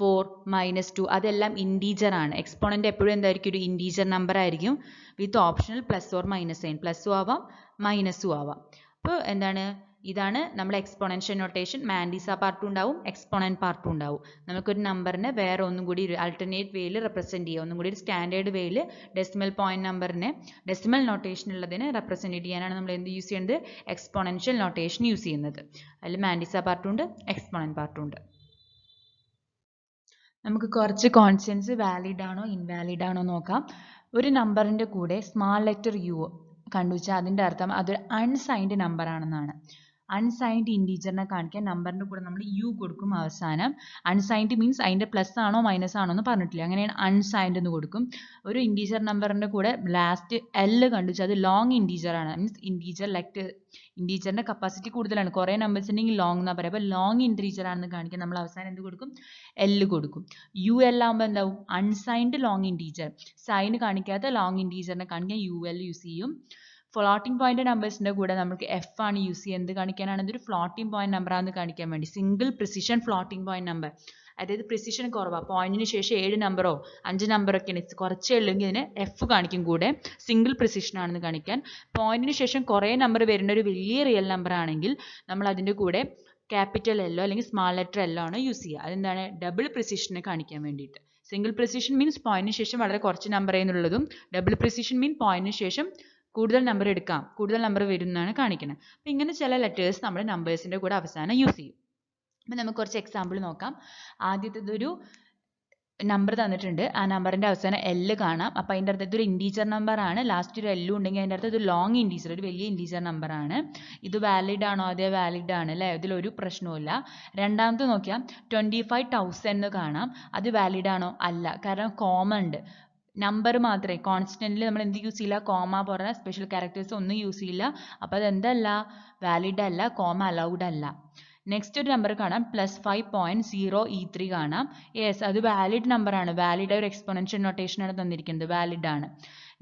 4, -2 അതെല്ലാം ഇൻറ്റീജർ ആണ്. എക്സ്പോണൻറ്റ് എപ്പോഴും എന്തായിരിക്കും? ഒരു ഇൻറ്റീജർ നമ്പർ ആയിരിക്കും with optional plus or minus sign. പ്ലസ്സും ആവാം മൈനസും ആവാം. അപ്പോൾ എന്താണ്? ഇതാണ് നമ്മുടെ എക്സ്പോണൻഷ്യൽ നൊട്ടേഷൻ. മാൻഡിസ പാർട്ടും ഉണ്ടാവും എക്സ്പോണൻറ്റ് പാർട്ടും ഉണ്ടാവും. നമുക്കൊരു നമ്പറിനെ വേറെ ഒന്നും കൂടി ഒരു ആൾട്ടർനേറ്റ് വേയിൽ റെപ്രസെൻറ്റ് ചെയ്യുക, ഒന്നും കൂടി ഒരു സ്റ്റാൻഡേർഡ് വേയിൽ ഡെസിമൽ പോയിന്റ് നമ്പറിനെ ഡെസിമൽ നൊട്ടേഷൻ ഉള്ളതിനെ റെപ്രസെൻറ്റ് ചെയ്യാനാണ് നമ്മൾ എന്ത് യൂസ് ചെയ്യുന്നത്? എക്സ്പോണൻഷ്യൽ നൊട്ടേഷൻ യൂസ് ചെയ്യുന്നത്. അതിൽ മാൻഡിസ പാർട്ടും ഉണ്ട് എക്സ്പോണൻറ്റ് പാർട്ടും ഉണ്ട്. നമുക്ക് കുറച്ച് കോൺസ്റ്റൻസ് വാലിഡ് ആണോ ഇൻവാലിഡ് ആണോ നോക്കാം. ഒരു നമ്പറിൻ്റെ കൂടെ സ്മാൾ ലെറ്റർ യു കണ്ടുവച്ചാൽ അതിൻ്റെ അർത്ഥം അതൊരു അൺസൈൻഡ് നമ്പർ ആണെന്നാണ്. അൺസൈൻഡ് ഇൻറ്റീജറിനെ കാണിക്കാൻ നമ്പറിൻ്റെ കൂടെ നമ്മൾ യു കൊടുക്കും അവസാനം. അൺസൈൻഡ് മീൻസ് അതിൻ്റെ പ്ലസ് ആണോ മൈനസ് ആണോ എന്ന് പറഞ്ഞിട്ടില്ല. അങ്ങനെയാണ് അൺസൈൻഡ് എന്ന് കൊടുക്കും. ഒരു ഇൻറ്റീജർ നമ്പറിൻ്റെ കൂടെ ലാസ്റ്റ് എൽ കണ്ടുവച്ചാൽ അത് ലോങ് ഇൻറ്റീജർ ആണ്. മീൻസ് ഇൻറ്റീജറിൻ്റെ കപ്പാസിറ്റി കൂടുതലാണ്. കുറേ നമ്പേഴ്സ് ഉണ്ടെങ്കിൽ ലോങ് എന്നാ പറയുക. അപ്പോൾ ലോങ് ഇൻറ്റീജർ ആണെന്ന് കാണിക്കാൻ നമ്മൾ അവസാനം എന്ത് കൊടുക്കും? എൽ കൊടുക്കും. യു എൽ ആകുമ്പോൾ എന്താവും? Unsigned long integer. സൈൻ കാണിക്കാത്ത ലോങ് ഇൻറ്റീജറിനെ കാണിക്കാൻ യു എൽ യൂസ് ചെയ്യും. ഫ്ലോട്ടിംഗ് പോയിന്റ് നമ്പേഴ്സിൻ്റെ കൂടെ നമുക്ക് എഫ് ആണ് യൂസ് ചെയ്യുന്നത്. എന്ത് കാണിക്കാനാണ്? ഇതൊരു ഫ്ലോട്ടിംഗ് പോയിന്റ് നമ്പർ ആണെന്ന് കാണിക്കാൻ വേണ്ടി. Single precision floating point number, അതായത് പ്രിസിഷൻ കുറവാണ്. പോയിന്റിന് ശേഷം 7 നമ്പറോ 5 നമ്പറൊക്കെയാണ് കുറച്ചേ ഉള്ളെങ്കിൽ ഇതിന് എഫ് കാണിക്കും കൂടെ. സിംഗിൾ പ്രിസിഷൻ ആണെന്ന് കാണിക്കാൻ. പോയിന്റിന് ശേഷം കുറേ നമ്പർ വരുന്ന ഒരു വലിയ റിയൽ നമ്പർ ആണെങ്കിൽ നമ്മൾ അതിൻ്റെ കൂടെ ക്യാപിറ്റൽ എല്ലോ അല്ലെങ്കിൽ സ്മാൾ ലെറ്റർ എല്ലോ ആണ് യൂസ് ചെയ്യുക. അതെന്താണ്? ഡബിൾ പ്രിസിഷനെ കാണിക്കാൻ വേണ്ടിയിട്ട്. സിംഗിൾ പ്രിസിഷൻ മീൻസ് പോയിന്റിന് ശേഷം വളരെ കുറച്ച് നമ്പർ എന്നുള്ളതും, ഡബിൾ പ്രിസിഷൻ മീൻ പോയിന്റിന് ശേഷം കൂടുതൽ നമ്പർ എടുക്കാം, കൂടുതൽ നമ്പർ വരും എന്നാണ് കാണിക്കുന്നത്. അപ്പം ഇങ്ങനെ ചില ലെറ്റേഴ്സ് നമ്മൾ നമ്പേഴ്സിൻ്റെ കൂടെ അവസാനം യൂസ് ചെയ്യും. അപ്പം നമുക്ക് കുറച്ച് എക്സാമ്പിൾ നോക്കാം. ആദ്യത്തേതൊരു നമ്പർ തന്നിട്ടുണ്ട്. ആ നമ്പറിൻ്റെ അവസാനം എല്ല് കാണാം. അപ്പോൾ അതിൻ്റെ അർത്ഥം ഇതൊരു ഇൻറ്റീജർ നമ്പറാണ്. ലാസ്റ്റ് ഒരു എല്ലും ഉണ്ടെങ്കിൽ അതിൻ്റെ അർത്ഥം ഇത് ലോങ് ഇൻറ്റീജർ, ഒരു വലിയ ഇൻറ്റീജർ നമ്പറാണ്. ഇത് വാലിഡ് ആണോ? അതേ വാലിഡ് ആണ് അല്ലേ, ഇതിലൊരു പ്രശ്നവുമില്ല. രണ്ടാമത്തെ നോക്കിയാൽ 25,000 എന്ന് കാണാം. അത് വാലിഡ് ആണോ? അല്ല, കാരണം കോമ ഉണ്ട്. നമ്പർ മാത്രമേ, കോൺസ്റ്റന്റിൽ നമ്മൾ എന്ത് യൂസ് ചെയ്യില്ല? കോമ പോലുള്ള സ്പെഷ്യൽ ക്യാരക്ടേഴ്സ് ഒന്നും യൂസ് ചെയ്യില്ല. അപ്പോൾ അതെന്തല്ല? വാലിഡ് അല്ല, കോമ അലൗഡ് അല്ല. നെക്സ്റ്റ് ഒരു നമ്പർ കാണാം +5.0E3 കാണാം. യെസ്, അത് വാലിഡ് നമ്പറാണ്. വാലിഡ് ഒരു എക്സ്പോണൻഷ്യൽ നൊട്ടേഷനാണ് തന്നിരിക്കുന്നത്, വാലിഡ് ആണ്.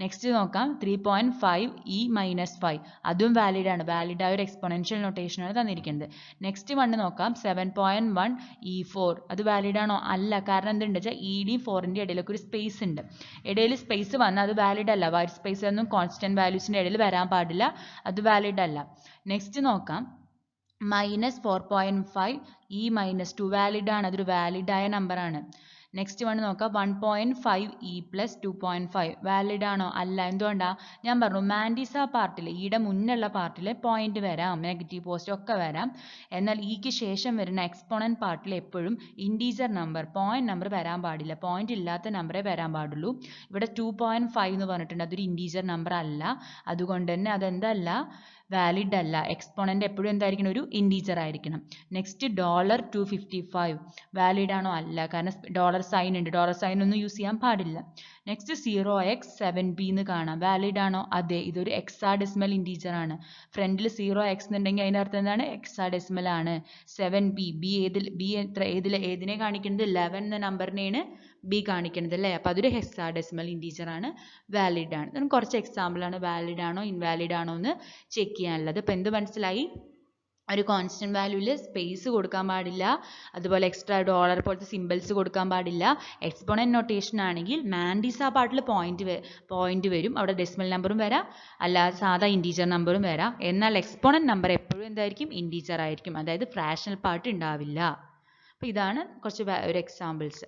നെക്സ്റ്റ് നോക്കാം 3.5E-5, അതും വാലിഡ് ആണ്. വാലിഡ് ആയ ഒരു എക്സ്പോണൻഷ്യൽ നൊട്ടേഷനാണ് തന്നിരിക്കുന്നത്. നെക്സ്റ്റ് 1 നോക്കാം 7.1E4, അത് വാലിഡ് ആണോ? അല്ല, കാരണം എന്തുണ്ട് വെച്ചാൽ ഇയുടെയും 4ൻ്റെ ഇടയിലൊക്കെ ഒരു സ്പേസ് ഉണ്ട്. ഇടയിൽ സ്പേസ് വന്നാൽ അത് വാലിഡ് അല്ല. വൈറ്റ് സ്പേസ് ഒന്നും കോൺസ്റ്റന്റ് വാല്യൂസിൻ്റെ ഇടയിൽ വരാൻ പാടില്ല, അത് വാലിഡ് അല്ല. നെക്സ്റ്റ് നോക്കാം -4.5E-2, വാലിഡ് ആണ്, അതൊരു വാലിഡ് ആയ നമ്പറാണ്. നെക്സ്റ്റ് വൺ നോക്കാം 1.5 പ്ലസ് 2.5 വാലിഡ് ആണോ അല്ല. എന്തുകൊണ്ടാ? ഞാൻ പറഞ്ഞു മാൻഡിസ പാർട്ടിൽ ഈയുടെ മുന്നുള്ള പാർട്ടിൽ പോയിന്റ് വരാം, നെഗറ്റീവ് പോസിറ്റീവ് ഒക്കെ വരാം. എന്നാൽ ഈക്ക് ശേഷം വരുന്ന എക്സ്പോണന്റ് പാർട്ടിൽ എപ്പോഴും ഇൻറ്റീജർ നമ്പർ പോയിന്റ് നമ്പർ വരാൻ പാടില്ല, പോയിന്റ് ഇല്ലാത്ത നമ്പറേ വരാൻ പാടുള്ളൂ. ഇവിടെ 2.5 എന്ന് പറഞ്ഞിട്ടുണ്ട്, അതൊരു ഇൻറ്റീജർ നമ്പർ അല്ല, അതുകൊണ്ട് തന്നെ അതെന്തല്ല, വാലിഡ് അല്ല. എക്സ്പോണന്റ് എപ്പോഴും എന്തായിരിക്കണം, ഒരു ഇൻറ്റീജർ ആയിരിക്കണം. നെക്സ്റ്റ് $255 വാലിഡ് ആണോ അല്ല, കാരണം ഡോളർ സൈൻ ഉണ്ട്, ഡോളർ സൈൻ ഒന്നും യൂസ് ചെയ്യാൻ പാടില്ല. നെക്സ്റ്റ് 0x7b എന്ന് കാണാം, വാലിഡ് ആണോ? അതെ, ഇതൊരു ഹെക്സാഡെസിമൽ ഇൻറ്റീജർ ആണ്. ഫ്രണ്ടിൽ 0x എന്നുണ്ടെങ്കിൽ അതിൻ്റെ അർത്ഥം എന്താണ്? ഹെക്സാഡെസിമൽ ആണ്. 7b ഏതിനെ കാണിക്കുന്നത്? 11 എന്ന നമ്പറിനെയാണ് ബി കാണിക്കുന്നത് അല്ലേ. അപ്പോൾ അതൊരു ഹെക്സാഡെസിമൽ ഇൻറ്റീജർ ആണ്, വാലിഡ് ആണ്. നമുക്ക് കുറച്ച് എക്സാമ്പിൾ ആണ് വാലിഡ് ആണോ ഇൻവാലിഡ് ആണോ എന്ന് ചെക്ക് ചെയ്യാനുള്ളത്. അപ്പോൾ എന്ത് മനസ്സിലായി? ഒരു കോൺസ്റ്റന്റ് വാല്യൂവിൽ സ്പേസ് കൊടുക്കാൻ പാടില്ല, അതുപോലെ എക്സ്ട്രാ ഡോളർ പോലത്തെ സിമ്പിൾസ് കൊടുക്കാൻ പാടില്ല. എക്സ്പോണന്റ് നൊട്ടേഷൻ ആണെങ്കിൽ മാൻഡിസ പാർട്ടിൽ പോയിന്റ് വരും, അവിടെ ഡെസിമൽ നമ്പറും വരാം, അല്ലാതെ സാധാ ഇൻറ്റീജർ നമ്പറും വരാം. എന്നാൽ എക്സ്പോണന്റ് നമ്പർ എപ്പോഴും എന്തായിരിക്കും? ഇൻറ്റീജർ ആയിരിക്കും, അതായത് ഫ്രാക്ഷണൽ പാർട്ട് ഉണ്ടാവില്ല. അപ്പോൾ ഇതാണ് കുറച്ച് ഒരു എക്സാമ്പിൾസ്.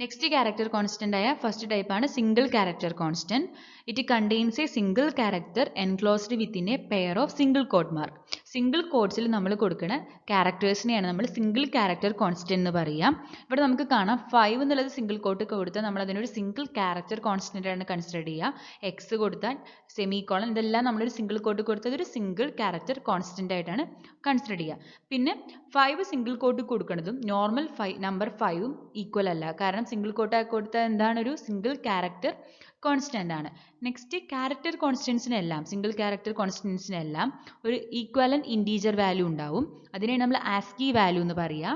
നെക്സ്റ്റ് ക്യാരക്ടർ കോൺസ്റ്റന്റ് ആയ ഫസ്റ്റ് ടൈപ്പ് ആണ് single character constant. It contains a single character enclosed within a pair of single quote mark. സിംഗിൾ കോഡ്സിൽ നമ്മൾ കൊടുക്കുന്ന ക്യാരക്ടേഴ്സിനെയാണ് നമ്മൾ സിംഗിൾ ക്യാരക്ടർ കോൺസ്റ്റന്റ് എന്ന് പറയാം. ഇവിടെ നമുക്ക് കാണാം 5 എന്നുള്ളത് സിംഗിൾ കോഡ് കൊടുത്താൽ നമ്മൾ അതിനൊരു സിംഗിൾ ക്യാരക്ടർ കോൺസ്റ്റന്റ് ആണ് കൺസിഡർ ചെയ്യുക. എക്സ് കൊടുത്താൽ സെമികോളൻ, ഇതെല്ലാം നമ്മളൊരു സിംഗിൾ കോഡ് കൊടുത്തത് ഒരു സിംഗിൾ ക്യാരക്ടർ കോൺസ്റ്റന്റ് ആയിട്ടാണ് കൺസിഡർ ചെയ്യുക. പിന്നെ 5 സിംഗിൾ കോഡ് കൊടുക്കുന്നതും നോർമൽ നമ്പർ 5ഉം ഈക്വൽ അല്ല, കാരണം സിംഗിൾ കോഡ് കൊടുത്താൽ എന്താണ്? ഒരു സിംഗിൾ ക്യാരക്ടർ കോൺസ്റ്റന്റ് ആണ്. നെക്സ്റ്റ് ക്യാരക്ടർ കോൺസ്റ്റന്റ്സിനെല്ലാം, സിംഗിൾ ക്യാരക്ടർ കോൺസ്റ്റന്റ്സിനെല്ലാം ഒരു ഈക്വലന്റ് ഇൻറ്റീജർ വാല്യൂ ഉണ്ടാവും. അതിനെ നമ്മൾ ആസ്കി വാല്യൂ എന്ന് പറയാം.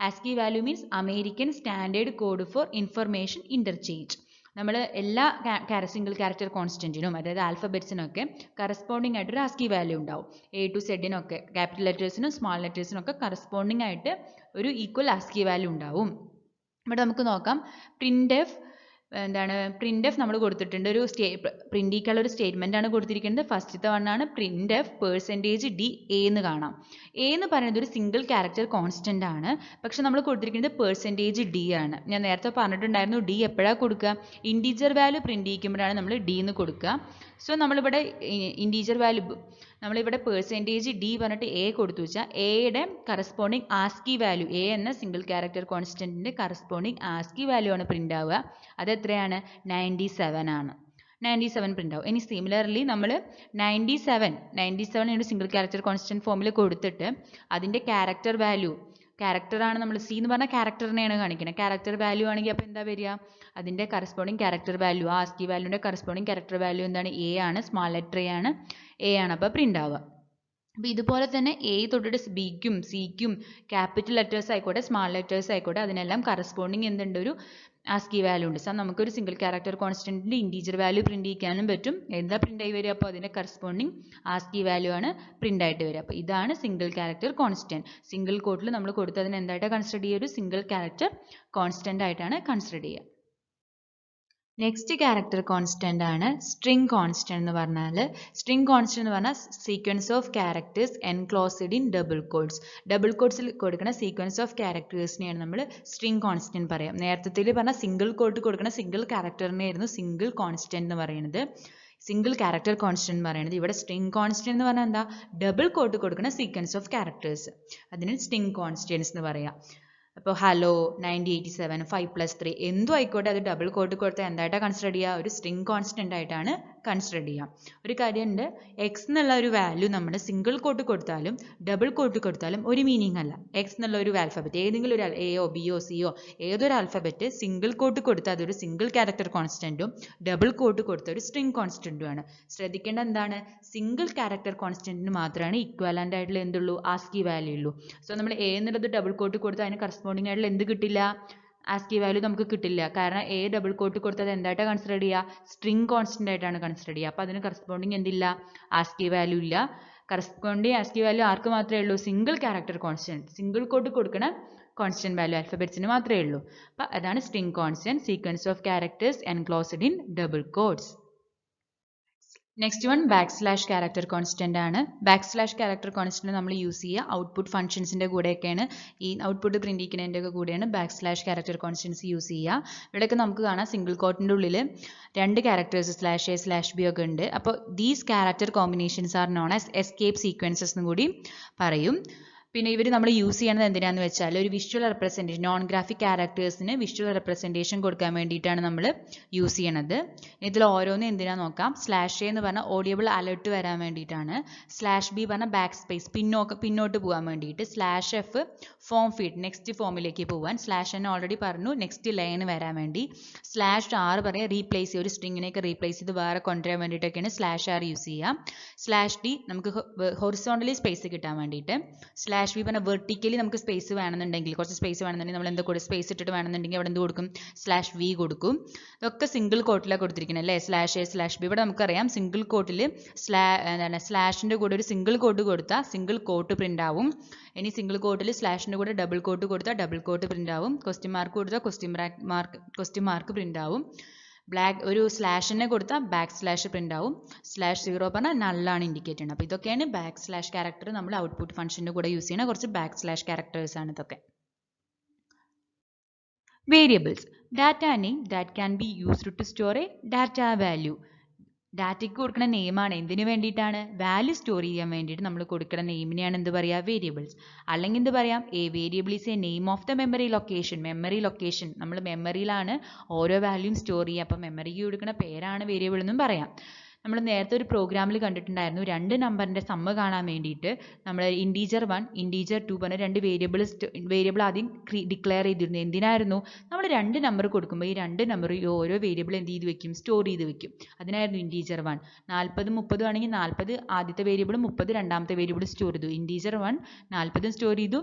ASCII value means American standard code for information interchange. നമ്മൾ എല്ലാ സിംഗിൾ ക്യാരക്ടർ കോൺസ്റ്റന്റിനും, അതായത് ആൽഫബറ്റ്സിനൊക്കെ കറസ്പോണ്ടിങ് ആയിട്ട് ഒരു ആസ്കി വാല്യൂ ഉണ്ടാവും. A to Z-നൊക്കെ ക്യാപിറ്റൽ ലെറ്റേഴ്സിനും സ്മാൾ ലെറ്റേഴ്സിനും ഒക്കെ കറസ്പോണ്ടിങ് ആയിട്ട് ഒരു ഈക്വൽ ആസ്കി വാല്യൂ ഉണ്ടാവും. ഇവിടെ നമുക്ക് നോക്കാം, പ്രിന്റ് എഫ് നമ്മൾ കൊടുത്തിട്ടുണ്ട്, ഒരു പ്രിന്റ് ചെയ്യാനുള്ള ഒരു സ്റ്റേറ്റ്മെന്റ് ആണ് കൊടുത്തിരിക്കുന്നത്. ഫസ്റ്റത്തെ വണ്ണാണ് പ്രിന്റ് എഫ് %d a എന്ന് കാണാം. a എന്ന് പറയുന്നത് ഒരു സിംഗിൾ ക്യാരക്ടർ കോൺസ്റ്റന്റ് ആണ്, പക്ഷെ നമ്മൾ കൊടുത്തിരിക്കുന്നത് %d ആണ്. ഞാൻ നേരത്തെ പറഞ്ഞിട്ടുണ്ടായിരുന്നു d എപ്പോഴാണ് കൊടുക്കുക? ഇൻറ്റീജർ വാല്യൂ പ്രിന്റ് ചെയ്യിക്കുമ്പോഴാണ് നമ്മൾ d എന്ന് കൊടുക്കുക. സോ നമ്മളിവിടെ ഇൻറ്റീജർ വാല്യൂ നമ്മളിവിടെ %d പറഞ്ഞിട്ട് a കൊടുത്തു വെച്ചാൽ എയുടെ കറസ്പോണ്ടിങ് ആസ്കി വാല്യൂ, a എന്ന സിംഗിൾ ക്യാരക്ടർ കോൺസ്റ്റന്റിന്റെ കറസ്പോണ്ടിങ് ആസ്കി വാല്യൂ ആണ് പ്രിന്റ് ആവുക. അത് എത്രയാണ്? 97 ആണ്. 97 പ്രിന്റ് ആവും. ഇനി സിമിലർലി നമ്മൾ 97 സിംഗിൾ ക്യാരക്ടർ കോൺസ്റ്റന്റ് ഫോമിൽ കൊടുത്തിട്ട് അതിന്റെ ക്യാരക്ടർ വാല്യൂ, ക്യാരക്ടർ ആണ് നമ്മൾ സി എന്ന് പറഞ്ഞാൽ ക്യാരക്ടറിനെയാണ് കാണിക്കുന്നത്. ക്യാരക്ടർ വാല്യൂ ആണെങ്കിൽ അപ്പോൾ എന്താ വരിക? അതിന്റെ കറസ്പോണ്ടിങ് ക്യാരക്ടർ വാല്യൂ, ആ ആസ്കി വാല്യൂന്റെ കറസ്പോണ്ടിങ് ക്യാരക്ടർ വാല്യൂ എന്താണ്? എ ആണ്, സ്മാൾ ലെറ്റർ എ ആണ്, അപ്പോൾ പ്രിന്റ് ആവുക. അപ്പോൾ ഇതുപോലെ തന്നെ എ തൊട്ടിട്ട് ബിക്കും സിക്കും ക്യാപിറ്റൽ ലെറ്റേഴ്സ് ആയിക്കോട്ടെ സ്മാൾ ലെറ്റേഴ്സ് ആയിക്കോട്ടെ അതിനെല്ലാം കറസ്പോണ്ടിങ് എന്തുണ്ട്? ഒരു ആസ്കി വാല്യൂ ഉണ്ട്. സോ നമുക്കൊരു സിംഗിൾ ക്യാരക്ടർ കോൺസ്റ്റന്റിന്റെ ഇൻറ്റീജർ വാല്യൂ പ്രിന്റ് ചെയ്യാനും പറ്റും. എന്താ പ്രിന്റ് ആയി വരിക? അപ്പോൾ അതിന്റെ കറസ്പോണ്ടിങ് ആസ്കി വാല്യൂ ആണ് പ്രിന്റ് ആയിട്ട് വരിക. അപ്പോൾ ഇതാണ് സിംഗിൾ ക്യാരക്ടർ കോൺസ്റ്റന്റ്. സിംഗിൾ കോഡിൽ നമ്മൾ കൊടുത്തതിന് എന്തായിട്ടാണ് കൺസിഡർ ചെയ്യുക? ഒരു സിംഗിൾ ക്യാരക്ടർ കോൺസ്റ്റന്റ് ആയിട്ടാണ് കൺസിഡർ ചെയ്യുക. നെക്സ്റ്റ് ക്യാരക്ടർ കോൺസ്റ്റന്റ് ആണ് സ്ട്രിംഗ് കോൺസ്റ്റന്റ് എന്ന് പറഞ്ഞാൽ. സ്ട്രിംഗ് കോൺസ്റ്റന്റ് എന്ന് പറഞ്ഞാൽ sequence of characters enclosed in double quotes. ഡബിൾ കോഡ്സിൽ കൊടുക്കുന്ന സീക്വൻസ് ഓഫ് ക്യാരക്ടേഴ്സിനെയാണ് നമ്മൾ സ്ട്രിംഗ് കോൺസ്റ്റന്റ് പറയാം. നേരത്തെ പറഞ്ഞാൽ സിംഗിൾ കോഡ് കൊടുക്കുന്ന സിംഗിൾ ക്യാരക്ടറിനെയായിരുന്നു സിംഗിൾ കോൺസ്റ്റന്റ് എന്ന് പറയുന്നത്, സിംഗിൾ ക്യാരക്ടർ കോൺസ്റ്റന്റ് എന്ന് പറയുന്നത്. ഇവിടെ സ്ട്രിംഗ് കോൺസ്റ്റന്റ് എന്ന് പറഞ്ഞാൽ എന്താ? ഡബിൾ കോഡ് കൊടുക്കുന്ന സീക്വൻസ് ഓഫ് ക്യാരക്ടേഴ്സ്, അതിന് സ്ട്രിംഗ് കോൺസ്റ്റന്റ്സ് എന്ന് പറയാം. അപ്പോൾ ഹലോ 9087 5+3 എന്തും ആയിക്കോട്ടെ അത് ഡബിൾ കോഡ് കൊടുത്താൽ എന്തായിട്ടാണ് കൺസിഡർ ചെയ്യുക? ഒരു സ്ട്രിംഗ് കോൺസ്റ്റന്റ് ആയിട്ടാണ് കൺസിഡർ ചെയ്യുക. ഒരു കാര്യമുണ്ട്, എക്സ് എന്നുള്ള ഒരു വാല്യൂ നമ്മൾ സിംഗിൾ കോഡ് കൊടുത്താലും ഡബിൾ കോഡ് കൊടുത്താലും ഒരു മീനിങ് അല്ല. എക്സ് എന്നുള്ള ഒരു ആൽഫബറ്റ്, ഏതെങ്കിലും ഒരു എയോ ബിയോ സിയോ ഏതൊരു ആൽഫബറ്റ് സിംഗിൾ കോഡ് കൊടുത്താൽ അതൊരു സിംഗിൾ ക്യാരക്ടർ കോൺസ്റ്റന്റും ഡബിൾ കോഡ് കൊടുത്ത ഒരു സ്ട്രിംഗ് കോൺസ്റ്റന്റും ആണ്. ശ്രദ്ധിക്കേണ്ട എന്താണ്? സിംഗിൾ ക്യാരക്ടർ കോൺസ്റ്റന്റിന് മാത്രമാണ് ഇക്വാലന്റ് ആയിട്ടുള്ള എന്തുള്ളൂ? ആസ്കി വാല്യൂ ഉള്ളൂ. സോ നമ്മൾ എ എന്നുള്ളത് ഡബിൾ കോഡ് കൊടുത്താൽ അതിന് കറസ്പോണ്ടിങ് ആയിട്ടുള്ള എന്ത് കിട്ടില്ല? ആസ്കി വാല്യൂ നമുക്ക് കിട്ടില്ല. കാരണം എ ഡബിൾ കോഡ് കൊടുത്തത് എന്തായിട്ടാണ് കൺസിഡർ ചെയ്യുക? സ്ട്രിംഗ് കോൺസ്റ്റന്റ് ആയിട്ടാണ് കൺസിഡർ ചെയ്യുക. അപ്പോൾ അതിന് കറസ്പോണ്ടിങ് എന്തില്ല? ആസ്കി വാല്യൂ ഇല്ല. കറസ്പോണ്ടിങ് ആസ്കി വാല്യൂ ആർക്ക് മാത്രമേ ഉള്ളൂ? Single character constant, single quote കൊടുക്കണ കോൺസ്റ്റന്റ് വാല്യൂ ആൽഫബറ്റ്സിന് മാത്രമേ ഉള്ളൂ. അപ്പോൾ അതാണ് string constant, sequence of characters enclosed in double quotes. Next one back / character constant ആണ്. ബാക്ക് / ക്യാരക്ടർ കോൺസ്റ്റന്റ് നമ്മൾ യൂസ് ചെയ്യുക ഔട്ട്പുട്ട് ഫംഗ്ഷൻസിന്റെ കൂടെയൊക്കെയാണ്. ഈ ഔട്ട്പുട്ട് പ്രിന്റ് ചെയ്യുന്നതിൻ്റെ ഒക്കെ കൂടെയാണ് ബാക്ക് / ക്യാരക്ടർ കോൺസ്റ്റൻസ് യൂസ് ചെയ്യുക. ഇവിടെയൊക്കെ നമുക്ക് കാണാം സിംഗിൾ കോട്ടിൻ്റെ ഉള്ളിൽ 2 ക്യാരക്ടേഴ്സ് /a/b ഒക്കെ ഉണ്ട്. അപ്പോൾ these character combinations are known as escape sequences എന്ന് കൂടി പറയും. പിന്നെ ഇവർ നമ്മൾ യൂസ് ചെയ്യുന്നത് എന്തിനാന്ന് വെച്ചാൽ ഒരു വിഷ്വൽ റെപ്രസെൻറ്റേഷൻ, നോൺ ഗ്രാഫിക് ക്യാരക്ടേഴ്സിന് വിഷ്വൽ റെപ്രസെൻറ്റേഷൻ കൊടുക്കാൻ വേണ്ടിയിട്ടാണ് നമ്മൾ യൂസ് ചെയ്യണത്. ഇതിൽ ഓരോന്നും എന്തിനാന്ന് നോക്കാം. /a എന്ന് പറഞ്ഞാൽ ഓഡിയബിൾ അലർട്ട് വരാൻ വേണ്ടിയിട്ടാണ്. /b പറഞ്ഞാൽ ബാക്ക് സ്പേസ് പിന്നോട്ട് പോകാൻ വേണ്ടിയിട്ട്. /f ഫോം ഫീഡ് നെക്സ്റ്റ് ഫോമിലേക്ക് പോകാൻ. /n ഓൾറെഡി പറഞ്ഞു നെക്സ്റ്റ് ലൈൻ വരാൻ വേണ്ടി. /r പറയാം റീപ്ലേസ് ഒരു സ്ട്രിങ്ങിനെയൊക്കെ റീപ്ലേസ് ചെയ്ത് വേറെ കൊണ്ടുവരാൻ വേണ്ടിയിട്ടൊക്കെയാണ് /r യൂസ് ചെയ്യാം. /d നമുക്ക് ഹൊറിസോണ്ടലി സ്പേസ് കിട്ടാൻ വേണ്ടിയിട്ട്. /v പറഞ്ഞാൽ വെർട്ടിക്കലി നമുക്ക് സ്പേസ് വേണമെന്നുണ്ടെങ്കിൽ, കുറച്ച് സ്പേസ് വേണമെന്നുണ്ടെങ്കിൽ നമ്മൾ എന്താ കൊടുക്കും, സ്പേസ് ഇട്ടിട്ട് വേണമെന്നുണ്ടെങ്കിൽ അവിടെ എന്ത് കൊടുക്കും, /v കൊടുക്കും. ഇതൊക്കെ സിംഗിൾ കോട്ടിലാണ് കൊടുത്തിരിക്കുന്നത് അല്ലേ. /a/b ഇവിടെ നമുക്കറിയാം സിംഗിൾ കോട്ടിൽ എന്താണ് സ്ലാഷിൻ്റെ കൂടെ ഒരു സിംഗിൾ കോട്ട് കൊടുത്താൽ സിംഗിൾ കോട്ട് പ്രിൻ്റ് ആവും. ഇനി സിംഗിൾ കോട്ടിൽ സ്ലാഷിൻ്റെ കൂടെ ഡബിൾ കോട്ട് കൊടുത്താൽ ഡബിൾ കോട്ട് പ്രിൻ്റ് ആവും. ക്വസ്റ്റ്യൻ മാർക്ക് കൊടുത്താൽ ക്വസ്റ്റ്യൻ മാർക്ക് പ്രിൻ്റ് ആവും. ഒരു സ്ലാഷിനെ കൊടുത്താൽ / പ്രിൻ്റ് ആവും. /0 പറഞ്ഞാൽ നള്ളാണ് ഇൻഡിക്കേറ്റ് ചെയ്യുന്നത്. അപ്പോൾ ഇതൊക്കെയാണ് / ക്യാരക്ടർ നമ്മൾ ഔട്ട്പുട്ട് ഫംഗ്ഷൻ്റെ കൂടെ യൂസ് ചെയ്യുന്ന കുറച്ച് / ക്യാരക്ടേഴ്സ് ആണ് ഇതൊക്കെ. Variables data name that can be used to store a data value. ഡാറ്റയ്ക്ക് കൊടുക്കുന്ന നെയിമാണ്. എന്തിനു വേണ്ടിയിട്ടാണ്, വാല്യൂ സ്റ്റോർ ചെയ്യാൻ വേണ്ടിയിട്ട് നമ്മൾ കൊടുക്കുന്ന നെയിമിനെയാണ് എന്ത് പറയുക, വേരിയബിൾസ്. അല്ലെങ്കിൽ എന്ത് പറയാം, A variable is A name of the memory location. Memory location നമ്മൾ മെമ്മറിയിലാണ് ഓരോ വാല്യൂം സ്റ്റോർ ചെയ്യുക. അപ്പോൾ മെമ്മറിക്ക് കൊടുക്കുന്ന പേരാണ് വേരിയബിൾ എന്നും പറയാം. നമ്മൾ നേരത്തെ ഒരു പ്രോഗ്രാമിൽ കണ്ടിട്ടുണ്ടായിരുന്നു 2 നമ്പറിൻ്റെ സമ്മ് കാണാൻ വേണ്ടിയിട്ട് നമ്മൾ ഇൻറ്റീജർ 1 ഇൻറ്റീജർ 2 പറഞ്ഞ 2 വേരിയബിൾ ആദ്യം ഡിക്ലെയർ ചെയ്തിരുന്നു. എന്തിനായിരുന്നു, നമ്മൾ 2 നമ്പർ കൊടുക്കുമ്പോൾ ഈ 2 നമ്പർ ഓരോ വേരിയബിൾ എന്ത് ചെയ്ത് വെക്കും, സ്റ്റോർ ചെയ്ത് വെക്കും. അതിനായിരുന്നു ഇൻറ്റീജർ 1. 40 30 ആണെങ്കിൽ 40 ആദ്യത്തെ വേരിയബിളും 30 രണ്ടാമത്തെ വേരിയബിളും സ്റ്റോർ ചെയ്തു. ഇൻറ്റീജർ 1 40 സ്റ്റോർ ചെയ്തു,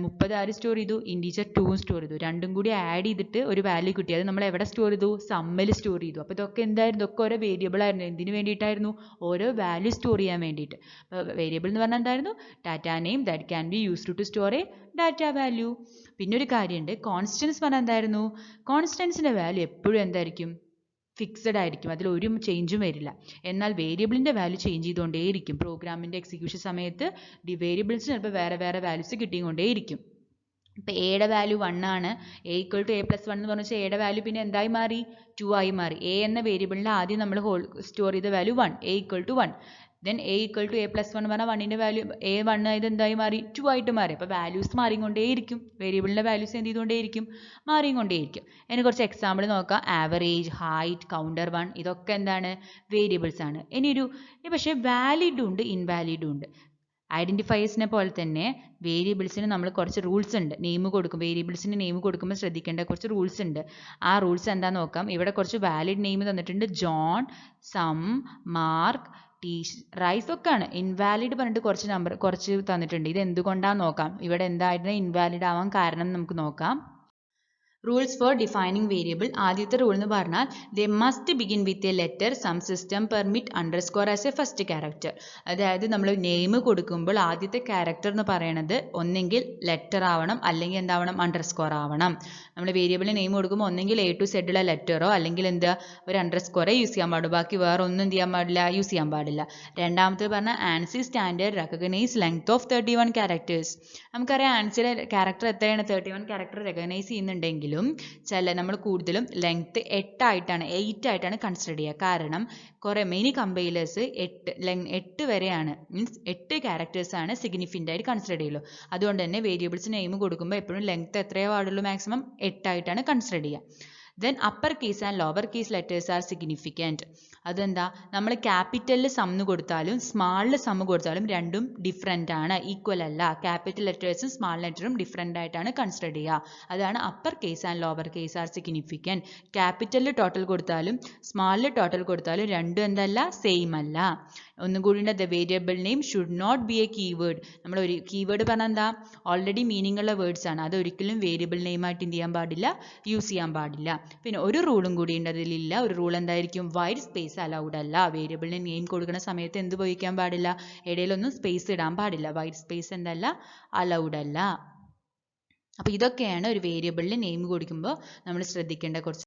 30 ആര് സ്റ്റോർ ചെയ്തു, ഇൻറ്റീജർ 2 സ്റ്റോർ ചെയ്തു. രണ്ടും കൂടി ആഡ് ചെയ്തിട്ട് ഒരു വാല്യൂ കിട്ടി. അത് നമ്മൾ എവിടെ സ്റ്റോർ ചെയ്തു, സമ്മിൽ സ്റ്റോർ ചെയ്തു. അപ്പോൾ ഇതൊക്കെ എന്തായിരുന്നു, ഇതൊക്കെ ഓരോ വേരിയബിൾ ആയിരുന്നു. എന്തിനു വേണ്ടിയിട്ടായിരുന്നു, ഓരോ വാല്യൂ സ്റ്റോർ ചെയ്യാൻ വേണ്ടിയിട്ട്. അപ്പോൾ വേരിയബിൾ എന്ന് പറഞ്ഞാൽ എന്തായിരുന്നു, data name that can be used to store a data value. പിന്നെ ഒരു കാര്യമുണ്ട്, കോൺസ്റ്റൻസ് പറഞ്ഞാൽ എന്തായിരുന്നു, കോൺസ്റ്റൻസിൻ്റെ വാല്യൂ എപ്പോഴും എന്തായിരിക്കും, ഫിക്സഡ് ആയിരിക്കും. അതിൽ ഒരു ചേഞ്ചും വരില്ല. എന്നാൽ വേരിയബിളിൻ്റെ വാല്യൂ ചേഞ്ച് ചെയ്തുകൊണ്ടേയിരിക്കും. പ്രോഗ്രാമിൻ്റെ എക്സിക്യൂഷൻ സമയത്ത് വേരിയബിൾസ് ചിലപ്പോൾ വേറെ വേറെ വാല്യൂസ് കിട്ടിക്കൊണ്ടേയിരിക്കും. ഇപ്പോൾ എയുടെ വാല്യൂ 1 ആണ്. a = a+1 എന്ന് പറഞ്ഞാൽ എയുടെ വാല്യൂ പിന്നെ എന്തായി മാറി, 2 ആയി മാറി. a എന്ന വേരിയബിളിൽ ആദ്യം നമ്മൾ സ്റ്റോർ ചെയ്ത value 1, a = 1. Then a = a+1 പറഞ്ഞാൽ 1ൻ്റെ വാല്യൂ a1 ആയത് എന്തായി മാറി, 2 ആയിട്ട് മാറി. അപ്പോൾ വാല്യൂസ് മാറിക്കൊണ്ടേയിരിക്കും. വേരിയബിളിൻ്റെ വാല്യൂസ് എന്ത് ചെയ്തുകൊണ്ടേയിരിക്കും, മാറിക്കൊണ്ടേയിരിക്കും. ഇനി കുറച്ച് എക്സാമ്പിൾ നോക്കാം. ആവറേജ്, ഹൈറ്റ്, കൗണ്ടർ 1 ഇതൊക്കെ എന്താണ്, വേരിയബിൾസ് ആണ്. പക്ഷേ വാലിഡും ഉണ്ട് ഇൻവാലിഡും ഉണ്ട്. ഐഡൻറ്റിഫയേഴ്സിനെ പോലെ തന്നെ വേരിയബിൾസിന് നമ്മൾ കുറച്ച് റൂൾസ് ഉണ്ട്. വേരിയബിൾസിന് നെയിം കൊടുക്കുമ്പോൾ ശ്രദ്ധിക്കേണ്ട കുറച്ച് റൂൾസ് ഉണ്ട്. ആ റൂൾസ് എന്താണെന്ന് നോക്കാം. ഇവിടെ കുറച്ച് വാലിഡ് നെയിം തന്നിട്ടുണ്ട്. ജോൺ, സം, മാർക്ക്, റൈസ് ഒക്കെ ആണ്. ഇൻവാലിഡ് പറഞ്ഞിട്ട് കുറച്ച് തന്നിട്ടുണ്ട്. ഇത് എന്തുകൊണ്ടാണെന്ന് നോക്കാം. ഇവിടെ എന്തായിരുന്നു ഇൻവാലിഡ് ആവാൻ കാരണം നമുക്ക് നോക്കാം. Rules for defining variable. ആദ്യത്തെ റൂൾ എന്ന് പറഞ്ഞാൽ they must begin with a letter some system permit _ as a first character. അതായത് നമ്മൾ നെയിം കൊടുക്കുമ്പോൾ ആദ്യത്തെ ക്യാരക്ടർ എന്ന് പറയുന്നത് ഒന്നെങ്കിൽ ലെറ്റർ ആവണം, അല്ലെങ്കിൽ എന്താവണം, _ ആവണം. നമ്മൾ വേരിയബിളിന് നെയിം കൊടുക്കുമ്പോൾ ഒന്നെങ്കിൽ A to Z ഉള്ള ലെറ്ററോ അല്ലെങ്കിൽ എന്താ ഒരു _ യൂസ് ചെയ്യാൻ പാടുള്ളൂ. ബാക്കി വേറെ ഒന്നും എന്ത് ചെയ്യാൻ പാടില്ല, യൂസ് ചെയ്യാൻ പാടില്ല. രണ്ടാമത്തെ പറഞ്ഞാൽ ANSI standard recognise length of 31 characters. നമുക്കറിയാം ആൻസിയുടെ ക്യാരക്ടർ എത്രയാണ്, 31 ക്യാരക്ടർ റെക്കഗ്നൈസ് ചെയ്യുന്നുണ്ടെങ്കിലും നമ്മൾ കൂടുതലും ലെങ്ത് 8 ആയിട്ടാണ് കൺസിഡർ ചെയ്യുക. കാരണം മെനി കമ്പൈലേഴ്സ് 8 വരെയാണ്, മീൻസ് 8 ക്യാരക്ടേഴ്സ് ആണ് സിഗ്നിഫിക്കൻ്റ് ആയിട്ട് കൺസിഡർ ചെയ്യുള്ളൂ. അതുകൊണ്ട് തന്നെ വേരിയബിൾസ് നെയിം കൊടുക്കുമ്പോൾ എപ്പോഴും ലെങ്ത് എത്രയേ പാടുള്ളൂ, മാക്സിമം 8 ആയിട്ടാണ് കൺസിഡർ ചെയ്യുക. Then upper case and lower case letters are significant. അതെന്താ, നമ്മൾ ക്യാപിറ്റലിൽ സമ്മ് കൊടുത്താലും സ്മാളിൽ സമ്മ് കൊടുത്താലും രണ്ടും ഡിഫറെൻ്റ് ആണ്, ഈക്വൽ അല്ല. ക്യാപിറ്റൽ ലെറ്റേഴ്സും സ്മാൾ ലെറ്ററും ഡിഫറെൻ്റ് ആയിട്ടാണ് കൺസിഡർ ചെയ്യുക. അതാണ് upper case and lower case are significant. ക്യാപിറ്റലിൽ ടോട്ടൽ കൊടുത്താലും സ്മാളിൽ ടോട്ടൽ കൊടുത്താലും രണ്ടും എന്തല്ല, സെയിം അല്ല. ഒന്നും കൂടി ഉണ്ട്, the variable name should not be a keyword. നമ്മൾ ഒരു കീവേഡ് പറഞ്ഞാൽ എന്താ, ഓൾറെഡി മീനിങ് ഉള്ള വേർഡ്സ് ആണ്. അത് ഒരിക്കലും വേരിയബിൾ നെയിമായിട്ട് എന്ത് ചെയ്യാൻ പാടില്ല, യൂസ് ചെയ്യാൻ പാടില്ല. പിന്നെ ഒരു റൂളും കൂടി ഉണ്ട് അതിലില്ല. ഒരു റൂൾ എന്തായിരിക്കും, വൈഡ് സ്പേസ് അലൗഡ് അല്ല. വേരിയബിളിന് നെയിം കൊടുക്കുന്ന സമയത്ത് എന്ത് ഉപയോഗിക്കാൻ പാടില്ല, ഇടയിലൊന്നും സ്പേസ് ഇടാൻ പാടില്ല. വൈഡ് സ്പേസ് എന്തല്ല, അലൗഡ് അല്ല. അപ്പോൾ ഇതൊക്കെയാണ് ഒരു വേരിയബിളിന് നെയിം കൊടുക്കുമ്പോൾ നമ്മൾ ശ്രദ്ധിക്കേണ്ട കുറച്ച്